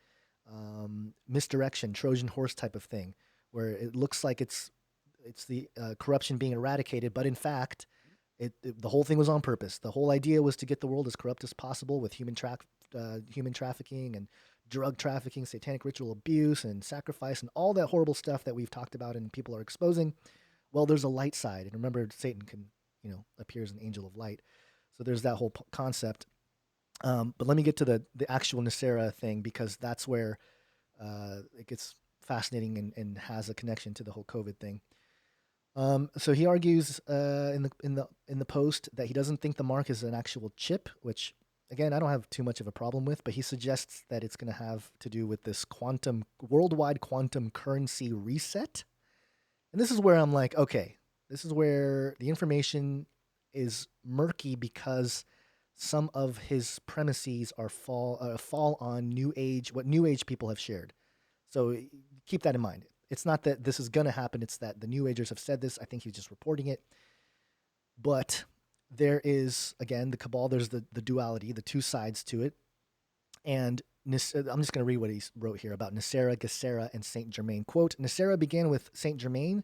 misdirection, Trojan horse type of thing, where it looks like it's the corruption being eradicated, but in fact, the whole thing was on purpose. The whole idea was to get the world as corrupt as possible with human trafficking and drug trafficking, satanic ritual abuse, and sacrifice, and all that horrible stuff that we've talked about and people are exposing. Well, there's a light side, and remember, Satan appears an angel of light. So there's that whole concept. But let me get to the actual NESARA thing, because that's where it gets fascinating and has a connection to the whole COVID thing. So he argues in the post that he doesn't think the mark is an actual chip, which again I don't have too much of a problem with, but he suggests that it's going to have to do with this worldwide quantum currency reset. And this is where I'm like, okay, this is where the information is murky, because some of his premises are fall on New Age, what New Age people have shared. So keep that in mind. It's not that this is going to happen. It's that the New Agers have said this. I think he's just reporting it. But there is, again, the cabal. There's the duality, the two sides to it. And I'm just going to read what he wrote here about NESARA, GESARA, and Saint Germain. Quote, NESARA began with Saint Germain.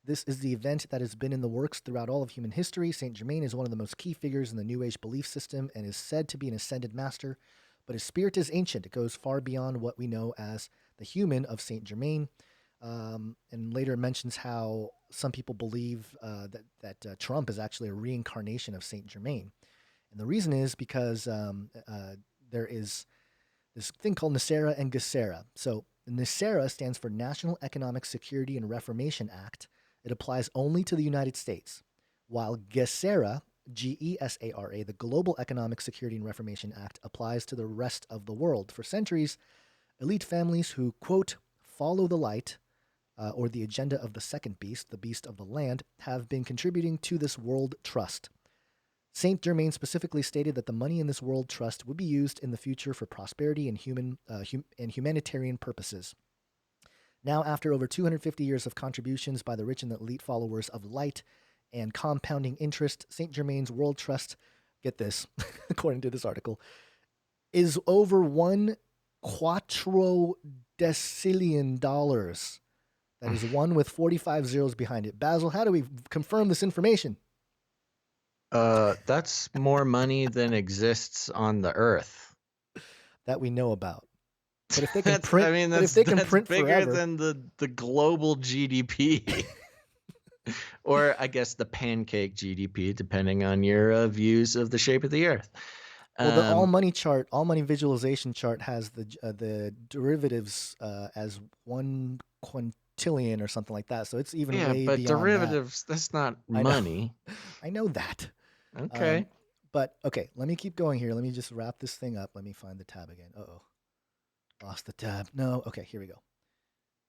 This is the event that has been in the works throughout all of human history. Saint Germain is one of the most key figures in the New Age belief system and is said to be an ascended master. But his spirit is ancient. It goes far beyond what we know as the human of Saint Germain. And later mentions how some people believe that Trump is actually a reincarnation of Saint Germain. And the reason is because there is this thing called NESARA and GESARA. So NESARA stands for National Economic Security and Reformation Act. It applies only to the United States, while GESARA, GESARA, the Global Economic Security and Reformation Act, applies to the rest of the world. For centuries, elite families who, quote, follow the light, or the agenda of the second beast, the beast of the land, have been contributing to this world trust. Saint Germain specifically stated that the money in this world trust would be used in the future for prosperity and humanitarian purposes. Now, after over 250 years of contributions by the rich and the elite followers of light and compounding interest, Saint Germain's world trust, get this, according to this article, is over $1 quadrillion. That is one with 45 zeros behind it. Basil, how do we confirm this information? That's more money than exists on the earth. That we know about. But if they can print, that's bigger forever, than the global GDP, or I guess the pancake GDP, depending on your views of the shape of the earth. Well, the all money visualization chart has the derivatives as 1 quintillion or something like that. So it's even way beyond derivatives, that's not money. I know that. Okay. But okay, let me keep going here. Let me just wrap this thing up. Let me find the tab again. Lost the tab. No. Okay, here we go.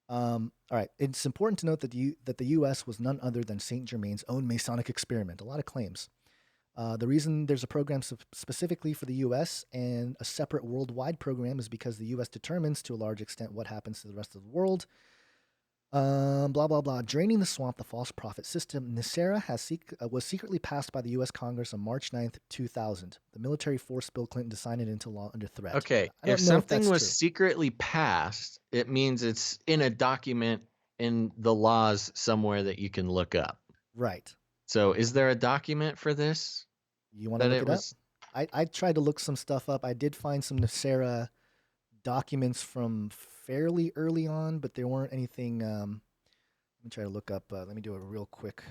All right. It's important to note that the U.S. was none other than Saint Germain's own Masonic experiment. A lot of claims. The reason there's a program specifically for the U.S. and a separate worldwide program is because the U.S. determines to a large extent what happens to the rest of the world. Blah, blah, blah. Draining the swamp, the false prophet system. NESARA was secretly passed by the U.S. Congress on March 9th, 2000. The military forced Bill Clinton to sign it into law under threat. Okay, if something was secretly passed, it means it's in a document in the laws somewhere that you can look up. Right. So is there a document for this? You want to look it up? I tried to look some stuff up. I did find some NESARA documents from fairly early on, but there weren't anything. Let me try to look up. Let me do a real quick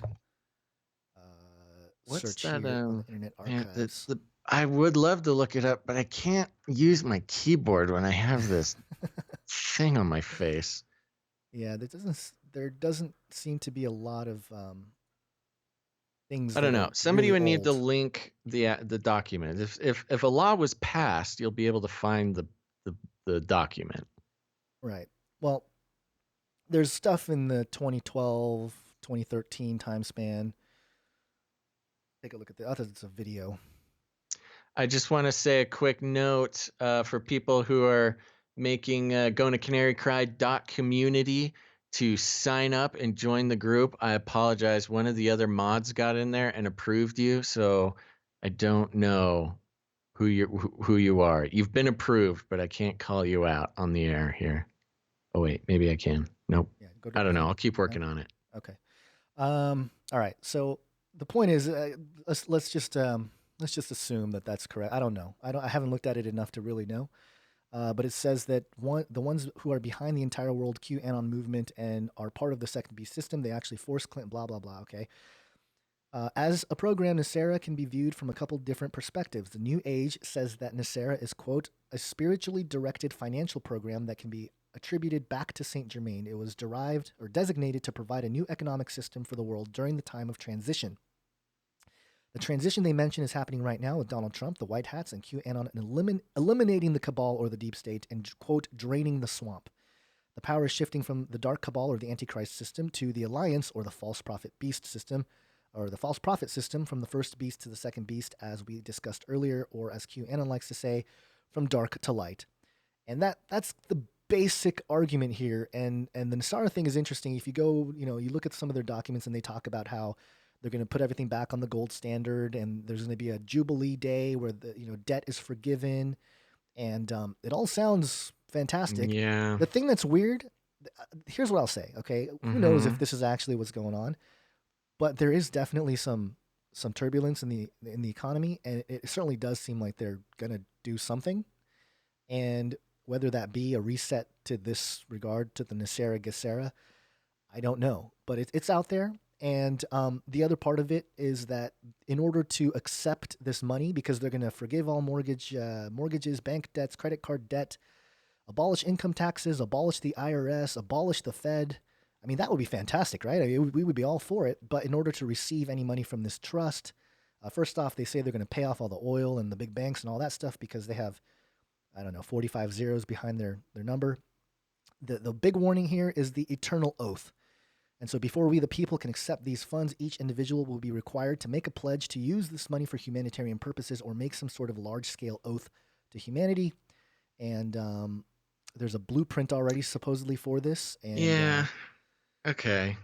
search here on the Internet Archives. I would love to look it up, but I can't use my keyboard when I have this thing on my face. Yeah, there doesn't seem to be a lot of things. I don't know. Somebody really would need to old. link the document. If a law was passed, you'll be able to find the document. Right. Well, there's stuff in the 2012, 2013 time span. Take a look at that. I thought it's a video. I just want to say a quick note for people who are making going to canarycry.community to sign up and join the group. I apologize. One of the other mods got in there and approved you, so I don't know who you are. You've been approved, but I can't call you out on the air here. Oh wait, maybe I can. Nope. Yeah, I don't know. I'll keep working on it. Okay. All right. So the point is, let's just assume that that's correct. I don't know. I haven't looked at it enough to really know. But it says that the ones who are behind the entire world QAnon movement and are part of the second beast system, they actually force Clinton. Blah blah blah. Okay. As a program, NESARA can be viewed from a couple different perspectives. The New Age says that NESARA is, quote, a spiritually directed financial program that can be attributed back to Saint Germain. It was derived or designated to provide a new economic system for the world during the time of transition. The transition they mention is happening right now with Donald Trump, the White Hats, and QAnon, and eliminating the cabal or the deep state and, quote, draining the swamp. The power is shifting from the dark cabal or the Antichrist system to the alliance or the false prophet beast system, or the false prophet system, from the first beast to the second beast, as we discussed earlier, or as QAnon likes to say, from dark to light. And that's the basic argument here. And the NESARA thing is interesting. If you go, you look at some of their documents and they talk about how they're going to put everything back on the gold standard, and there's going to be a Jubilee day where the debt is forgiven, and it all sounds fantastic. Yeah. The thing that's weird, here's what I'll say. Okay, who knows if this is actually what's going on? But there is definitely some turbulence in the economy, and it certainly does seem like they're gonna do something. And whether that be a reset to this regard to the NESARA GESARA, I don't know. But it's out there. And the other part of it is that in order to accept this money, because they're going to forgive all mortgages, bank debts, credit card debt, abolish income taxes, abolish the IRS, abolish the Fed. I mean, that would be fantastic, right? I mean, we would be all for it. But in order to receive any money from this trust, first off, they say they're going to pay off all the oil and the big banks and all that stuff because they have, 45 zeros behind their number. The big warning here is the eternal oath. And so before we, the people, can accept these funds, each individual will be required to make a pledge to use this money for humanitarian purposes or make some sort of large-scale oath to humanity. And there's a blueprint already supposedly for this. And, yeah. Okay.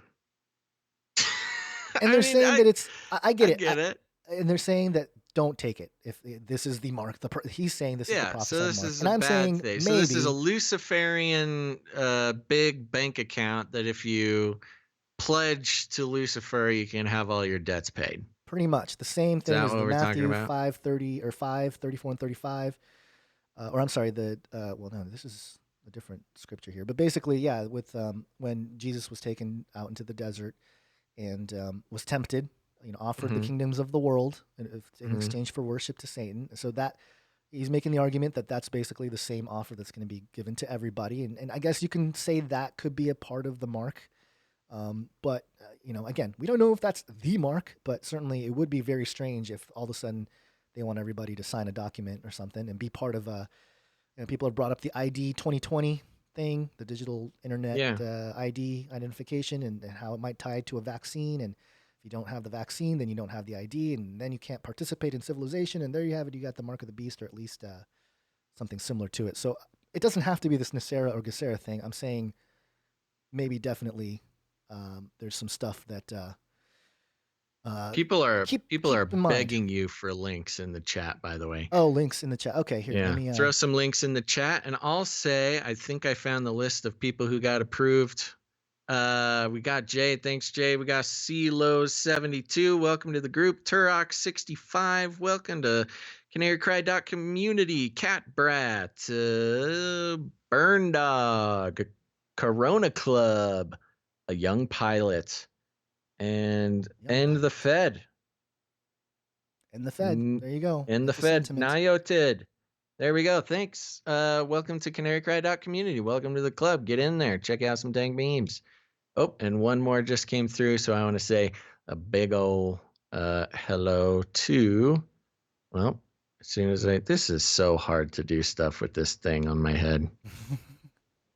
And they're saying that it's... I get it. I get it. And they're saying that don't take it. If this is the mark, he's saying this is the prophesied so this mark. is And a I'm bad saying thing. maybe... So this is a Luciferian big bank account that if you pledge to Lucifer, you can have all your debts paid. Pretty much the same thing as the Matthew 5:30 or 5:34 and 35, or I'm sorry, this is a different scripture here, but basically, yeah, with when Jesus was taken out into the desert and was tempted, offered the kingdoms of the world in exchange for worship to Satan. So that he's making the argument that that's basically the same offer that's going to be given to everybody, and I guess you can say that could be a part of the mark. But again, we don't know if that's the mark, but certainly it would be very strange if all of a sudden they want everybody to sign a document or something and be part of people have brought up the ID 2020 thing, the digital internet ID identification, and how it might tie to a vaccine. And if you don't have the vaccine, then you don't have the ID, and then you can't participate in civilization. And there you have it. You got the mark of the beast, or at least something similar to it. So it doesn't have to be this NESARA or GESARA thing. I'm saying maybe definitely there's some stuff that people are in mind. begging you for links in the chat, by the way. Oh, links in the chat. Okay, here. Let me throw some links in the chat, and I'll say I think I found the list of people who got approved. We got Jay. Thanks, Jay. We got CLO72. Welcome to the group. Turok65. Welcome to CanaryCry.community. Cat Brat. Burn Dog. Corona Club. A Young Pilot. And the Fed. And the Fed. There you go. And the Fed. Nyoted. There we go. Thanks. Welcome to CanaryCry.community. Welcome to the club. Get in there. Check out some dang memes. Oh, and one more just came through, so I want to say a big ol' hello to, well, as soon as this is so hard to do stuff with this thing on my head.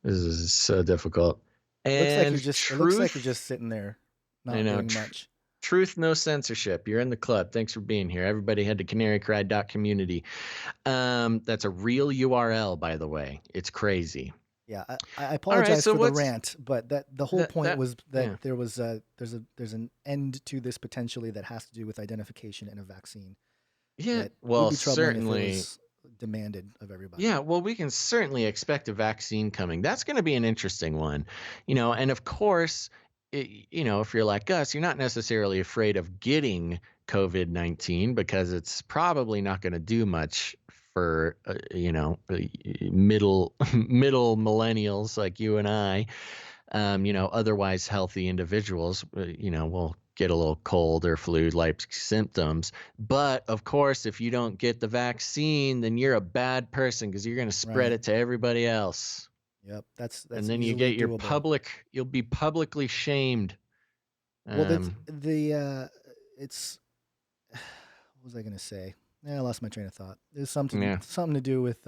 This is so difficult. And it looks like you're just sitting there, not doing much. Truth, no censorship. You're in the club. Thanks for being here. Everybody head to CanaryCry.community. That's a real URL, by the way. It's crazy. Yeah, I apologize for the rant, but the whole point was that there's an end to this potentially that has to do with identification and a vaccine. Yeah, well, certainly if it was demanded of everybody. Yeah, well, we can certainly expect a vaccine coming. That's going to be an interesting one, and of course, if you're like us, you're not necessarily afraid of getting COVID-19 because it's probably not going to do much for middle millennials like you and I, otherwise healthy individuals, will get a little cold or flu-like symptoms. But of course, if you don't get the vaccine, then you're a bad person because you're going to spread Right. it to everybody else. Yep. That's And then you easily get your doable. you'll be publicly shamed. Well, that's it's what was I gonna say? Yeah, I lost my train of thought. There's Yeah. something to do with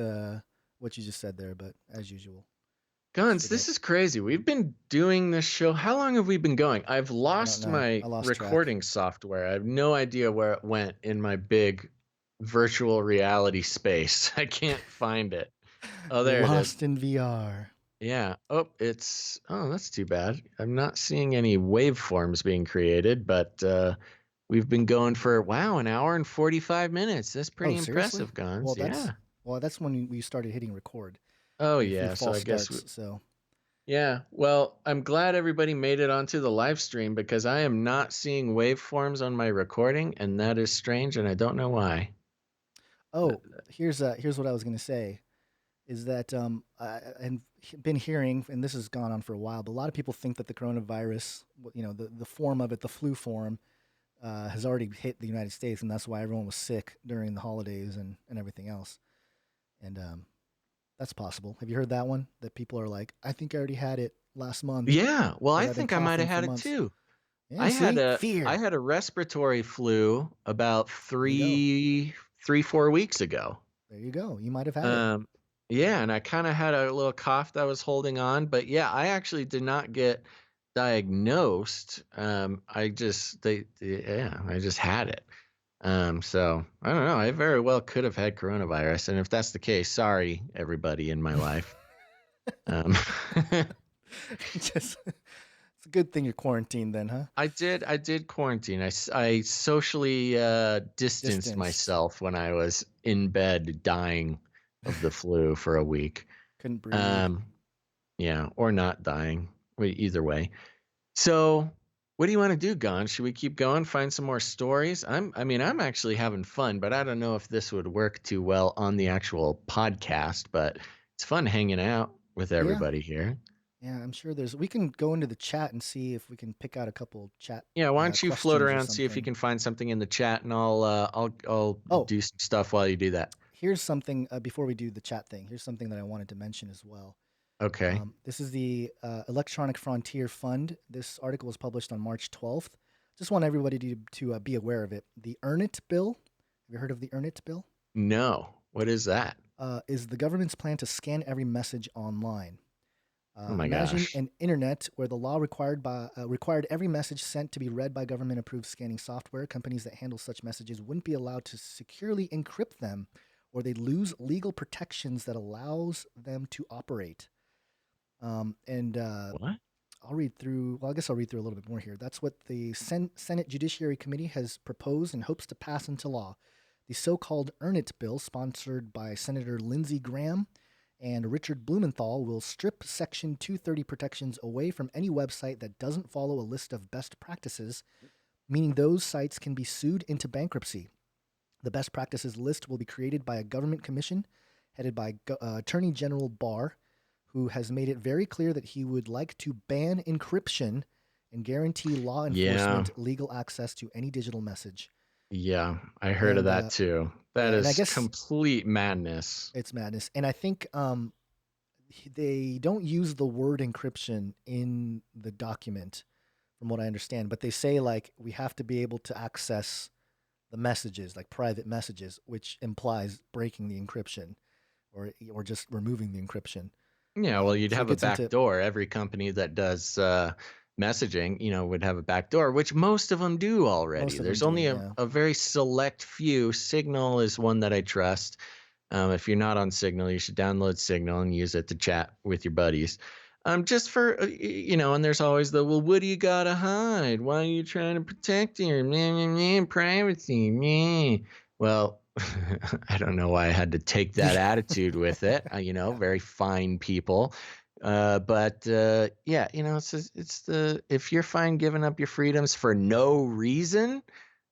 what you just said there, but as usual. Guns, this is crazy. We've been doing this show. How long have we been going? I've I don't lost know. my I lost track. recording software. I have no idea where it went in my big virtual reality space. I can't find it. Oh, there it is. Lost in VR. Yeah. Oh, that's too bad. I'm not seeing any waveforms being created, but we've been going for, wow, an hour and 45 minutes. That's pretty impressive, Guns. Well, that's when we started hitting record. Oh, yeah. So I guess yeah. Well, I'm glad everybody made it onto the live stream because I am not seeing waveforms on my recording, and that is strange, and I don't know why. Oh, here's what I was gonna say, is that I've been hearing, and this has gone on for a while, but a lot of people think that the coronavirus, the form of it, the flu form, has already hit the United States, and that's why everyone was sick during the holidays and everything else. And that's possible. Have you heard that one? That people are like, I think I already had it last month. Yeah. Well, I think I might have had it too. Yeah, I fear. had a respiratory flu about 4 weeks ago. There you go. You might have had it. Yeah, and I kind of had a little cough that I was holding on, but yeah, I actually did not get diagnosed. I just I just had it. So I don't know. I very well could have had coronavirus, and if that's the case, sorry everybody in my life. It's a good thing you're quarantined then, huh? I did quarantine. I socially distanced myself when I was in bed dying of the flu for a week. Couldn't breathe. Yeah, or not dying. Either way. So, what do you want to do, Gon? Should we keep going? Find some more stories? I'm actually having fun, but I don't know if this would work too well on the actual podcast. But it's fun hanging out with everybody here. Yeah, I'm sure we can go into the chat and see if we can pick out a couple chat. Yeah, why don't you float around, see if you can find something in the chat, and I'll do some stuff while you do that. Here's something before we do the chat thing. Here's something that I wanted to mention as well. Okay. This is the Electronic Frontier Fund. This article was published on March 12th. Just want everybody to be aware of it. The EarnIt bill. Have you heard of the EarnIt bill? No. What is that? Is the government's plan to scan every message online. Oh my imagine gosh. an internet where the law required every message sent to be read by government-approved scanning software. Companies that handle such messages wouldn't be allowed to securely encrypt them, or they'd lose legal protections that allows them to operate. What? I'll read through. Well, I guess I'll read through a little bit more here. That's what the Senate Judiciary Committee has proposed and hopes to pass into law. The so-called EarnIt bill, sponsored by Senator Lindsey Graham and Richard Blumenthal, will strip Section 230 protections away from any website that doesn't follow a list of best practices, meaning those sites can be sued into bankruptcy. The best practices list will be created by a government commission headed by Attorney General Barr, who has made it very clear that he would like to ban encryption and guarantee law enforcement legal access to any digital message. Yeah, I heard of that too. That is complete madness. It's madness. And I think they don't use the word encryption in the document, from what I understand, but they say, like, we have to be able to access the messages, like private messages, which implies breaking the encryption or just removing the encryption. Yeah, well, you'd have a back door. Every company that does messaging, would have a back door, which most of them do already. There's only a very select few. Signal is one that I trust. If you're not on Signal, you should download Signal and use it to chat with your buddies. Just for, and there's always what do you got to hide? Why are you trying to protect your privacy? Well, I don't know why I had to take that attitude with it. Very fine people. But it's if you're fine giving up your freedoms for no reason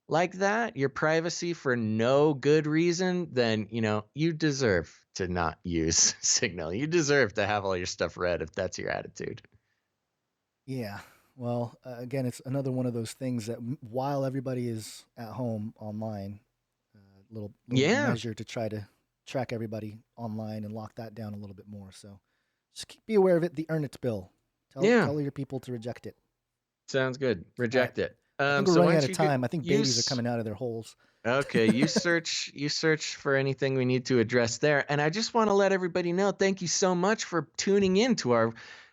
like that, your privacy for no good reason, then, you deserve to not use Signal. You deserve to have all your stuff read if that's your attitude. Yeah. Well, again, it's another one of those things that while everybody is at home online, little Yeah, measure to try to track everybody online and lock that down a little bit more. So just be aware of it. The Earn It bill. yeah. Tell your people to reject it. Sounds good. All right. Reject it. I think we're So why running out don't of you get time. I think babies are coming out of their holes. Okay, you search for anything we need to address there. And I just want to let everybody know, thank you so much for tuning in to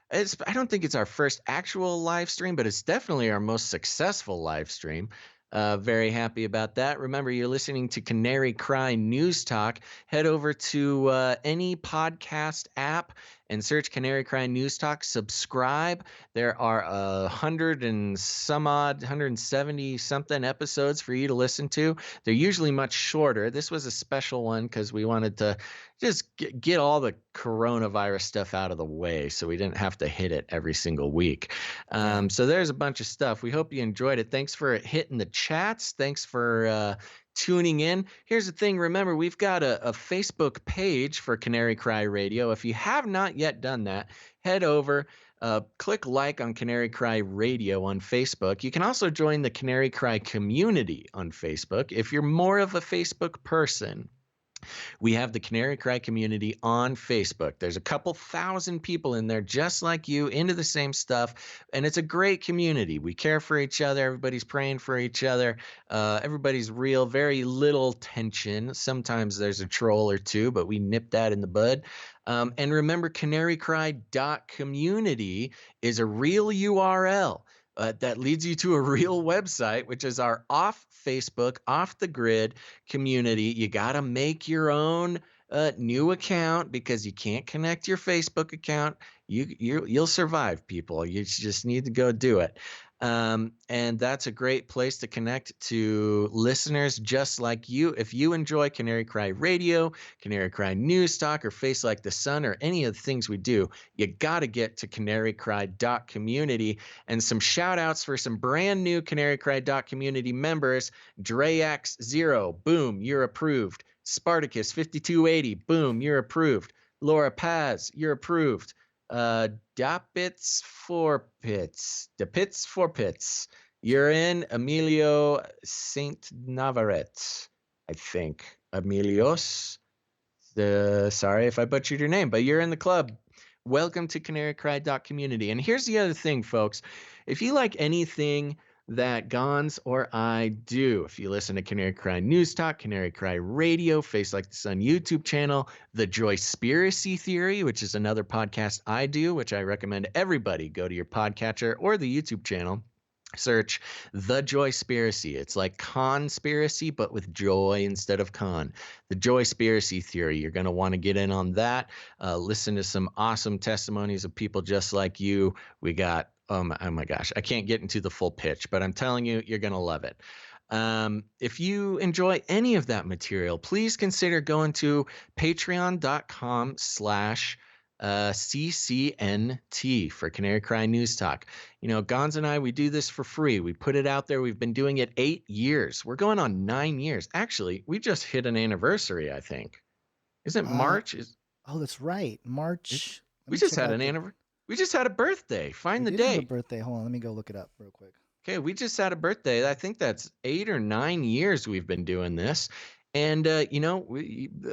I don't think it's our first actual live stream, but it's definitely our most successful live stream. Very happy about that. Remember, you're listening to Canary Cry News Talk. Head over to any podcast app and search Canary Cry News Talk. Subscribe. There are 170 something episodes for you to listen to. They're usually much shorter. This was a special one because we wanted to just get all the coronavirus stuff out of the way so we didn't have to hit it every single week. So there's a bunch of stuff. We hope you enjoyed it. Thanks for hitting the chats. Thanks for tuning in. Here's the thing. Remember, we've got a Facebook page for Canary Cry Radio. If you have not yet done that, head over. Click like on Canary Cry Radio on Facebook. You can also join the Canary Cry community on Facebook if you're more of a Facebook person. We have the Canary Cry community on Facebook. There's a couple thousand people in there just like you, into the same stuff, and it's a great community. We care for each other. Everybody's praying for each other. Everybody's real, very little tension. Sometimes there's a troll or two, but we nip that in the bud. And remember, canarycry.community is a real URL. That leads you to a real website, which is our off Facebook, off the grid community. You got to make your own new account because you can't connect your Facebook account. You'll survive, people. You just need to go do it. And that's a great place to connect to listeners just like you. If you enjoy Canary Cry Radio, Canary Cry News Talk, or Face Like the Sun, or any of the things we do, you got to get to canarycry.community. And some shout outs for some brand new canarycry.community members. DreX0, boom, you're approved. Spartacus 5280, boom, you're approved. Laura Paz, you're approved. Dapits for Pits. You're in. Emilio Saint Navarrete, I think. Emilios. Sorry if I butchered your name, but you're in the club. Welcome to canarycry.community. And here's the other thing, folks. If you like anything that Gons or I do, if you listen to Canary Cry News Talk, Canary Cry Radio, Face Like the Sun YouTube channel, The Joyspiracy Theory, which is another podcast I do, which I recommend everybody go to your podcatcher or the YouTube channel. Search The Joyspiracy. It's like conspiracy, but with joy instead of con. The Joyspiracy Theory. You're going to want to get in on that. Listen to some awesome testimonies of people just like you. We got, oh my gosh, I can't get into the full pitch, but I'm telling you, you're going to love it. If you enjoy any of that material, please consider going to patreon.com/CCNT for Canary Cry News Talk. You know, Gons and I, we do this for free. We put it out there. We've been doing it 8 years. We're going on 9 years. Actually, we just hit an anniversary, I think. Isn't March? Oh, that's right. March. We just had an anniversary. We just had a birthday. Find the day. Have a birthday. Hold on. Let me go look it up real quick. Okay, we just had a birthday. I think that's 8 or 9 years we've been doing this. And, you know,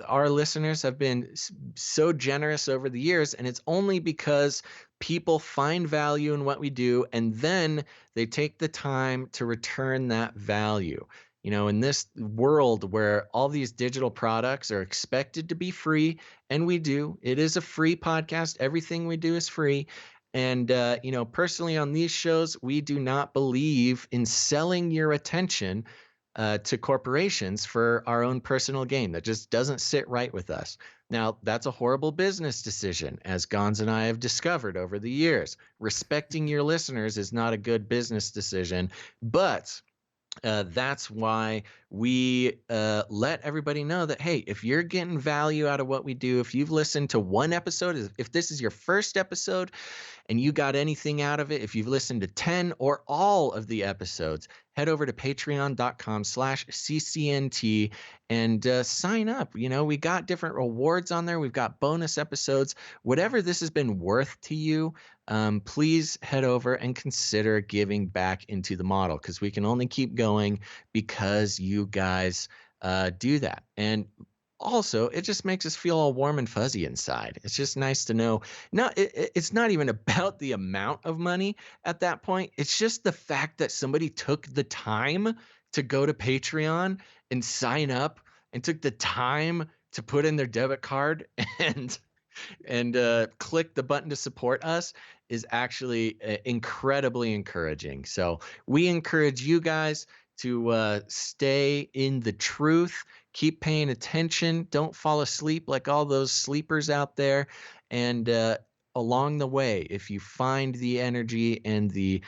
our listeners have been so generous over the years, and it's only because people find value in what we do, and then they take the time to return that value. You know, in this world where all these digital products are expected to be free, and we do, it is a free podcast. Everything we do is free. And, you know, personally on these shows, we do not believe in selling your attention to corporations for our own personal gain. That just doesn't sit right with us. Now, that's a horrible business decision, as Gons and I have discovered over the years. Respecting your listeners is not a good business decision, but that's why we let everybody know that, hey, if you're getting value out of what we do, if you've listened to one episode, if this is your first episode and you got anything out of it, if you've listened to 10 or all of the episodes, head over to patreon.com/CCNT and sign up. You know, we got different rewards on there. We've got bonus episodes. Whatever this has been worth to you, please head over and consider giving back into the model, because we can only keep going because you guys do that. And also, it just makes us feel all warm and fuzzy inside. It's just nice to know. It's not even about the amount of money at that point. It's just the fact that somebody took the time to go to Patreon and sign up and took the time to put in their debit card and click the button to support us is actually incredibly encouraging. So we encourage you guys to stay in the truth, keep paying attention, don't fall asleep like all those sleepers out there. And along the way, if you find the energy and the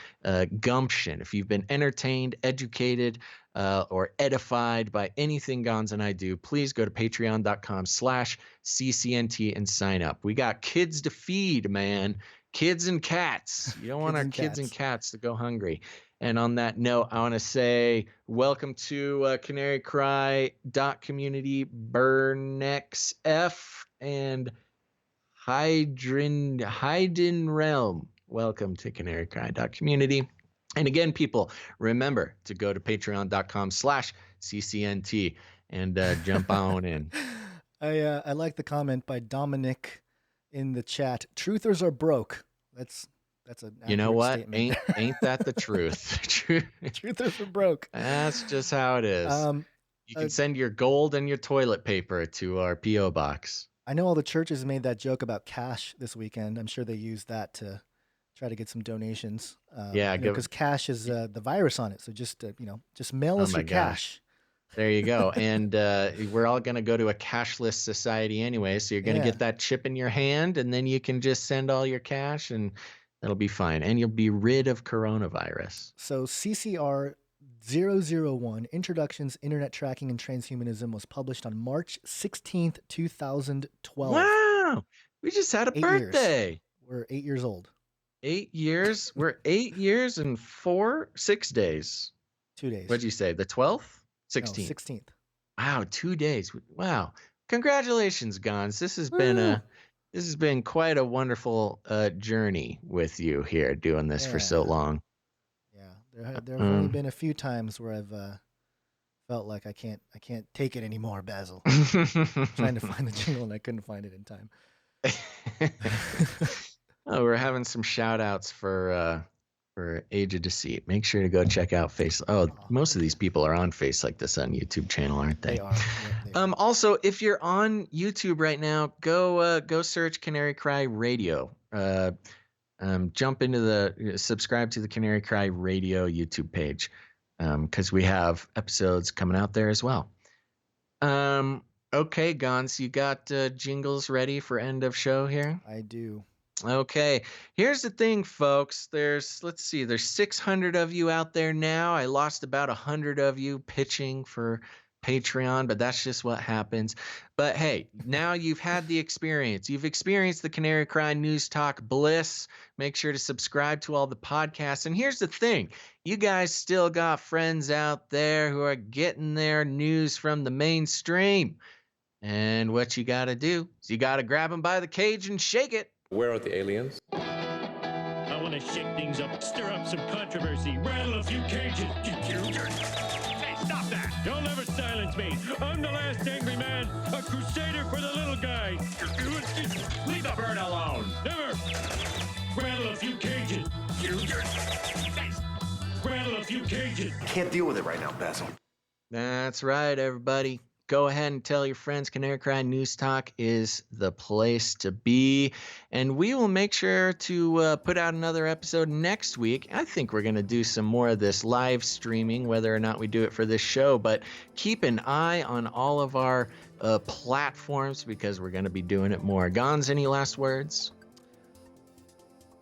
gumption, if you've been entertained, educated, or edified by anything Gons and I do, please go to patreon.com/CCNT and sign up. We got kids to feed, man. Kids and cats. You don't want our kids and cats to go hungry. And on that note, I want to say welcome to Canary Cry Community, Burnex F, and Hyden Realm. Welcome to Canary Cry Community. And again, people, remember to go to patreon.com/CCNT and jump on in. I like the comment by Dominic in the chat. Truthers are broke. That's an you know what? Statement. Ain't that the truth? Truthers are broke. That's just how it is. You can send your gold and your toilet paper to our P.O. box. I know all the churches made that joke about cash this weekend. I'm sure they used that to try to get some donations. Because cash is the virus on it. So just mail us your cash. There you go. And we're all going to go to a cashless society anyway. So you're going to get that chip in your hand, and then you can just send all your cash, and that'll be fine. And you'll be rid of coronavirus. So CCR 001, Introductions, Internet Tracking, and Transhumanism, was published on March 16th, 2012. Wow. We just had a birthday. Years. We're 8 years old. 8 years? We're 8 years and 6 days. 2 days. What'd you say? The 12th? 16th. No, 16th. Wow, 2 days. Wow. Congratulations, Gons. This has been quite a wonderful journey with you here doing this for so long. Yeah. There have only been a few times where I've felt like I can't take it anymore, Basil. Trying to find the jingle and I couldn't find it in time. Oh, we're having some shout outs for Age of Deceit. Make sure to go check out most of these people are on FaceLikeTheSun YouTube channel, aren't they? They are. Yeah, also, if you're on YouTube right now, go search Canary Cry Radio. Jump into subscribe to the Canary Cry Radio YouTube page, because we have episodes coming out there as well. Okay, Gons, you got jingles ready for end of show here? I do. Okay, here's the thing, folks. There's 600 of you out there now. I lost about 100 of you pitching for Patreon, but that's just what happens. But hey, now you've had the experience. You've experienced the Canary Cry News Talk bliss. Make sure to subscribe to all the podcasts. And here's the thing. You guys still got friends out there who are getting their news from the mainstream. And what you got to do is you got to grab them by the cage and shake it. Where are the aliens? I want to shake things up, stir up some controversy, rattle a few cages. Hey, stop that! You'll never silence me. I'm the last angry man, a crusader for the little guy. Leave the bird alone. Never. Rattle a few cages. Rattle a few cages. I can't deal with it right now, Basil. That's right, everybody. Go ahead and tell your friends Canary Cry News Talk is the place to be. And we will make sure to put out another episode next week. I think we're going to do some more of this live streaming, whether or not we do it for this show. But keep an eye on all of our platforms, because we're going to be doing it more. Gons, any last words?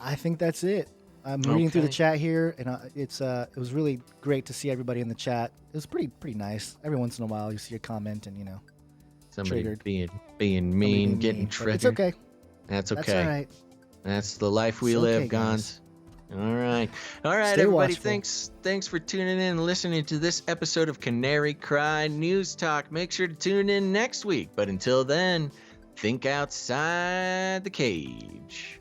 I think that's it. I'm reading through the chat here, and it was really great to see everybody in the chat. It was pretty nice. Every once in a while, you see a comment, and somebody triggered. being mean, getting triggered. It's okay. That's okay. That's all right. That's the life we live, Gons. All right, Stay everybody. watchful. Thanks for tuning in and listening to this episode of Canary Cry News Talk. Make sure to tune in next week. But until then, think outside the cage.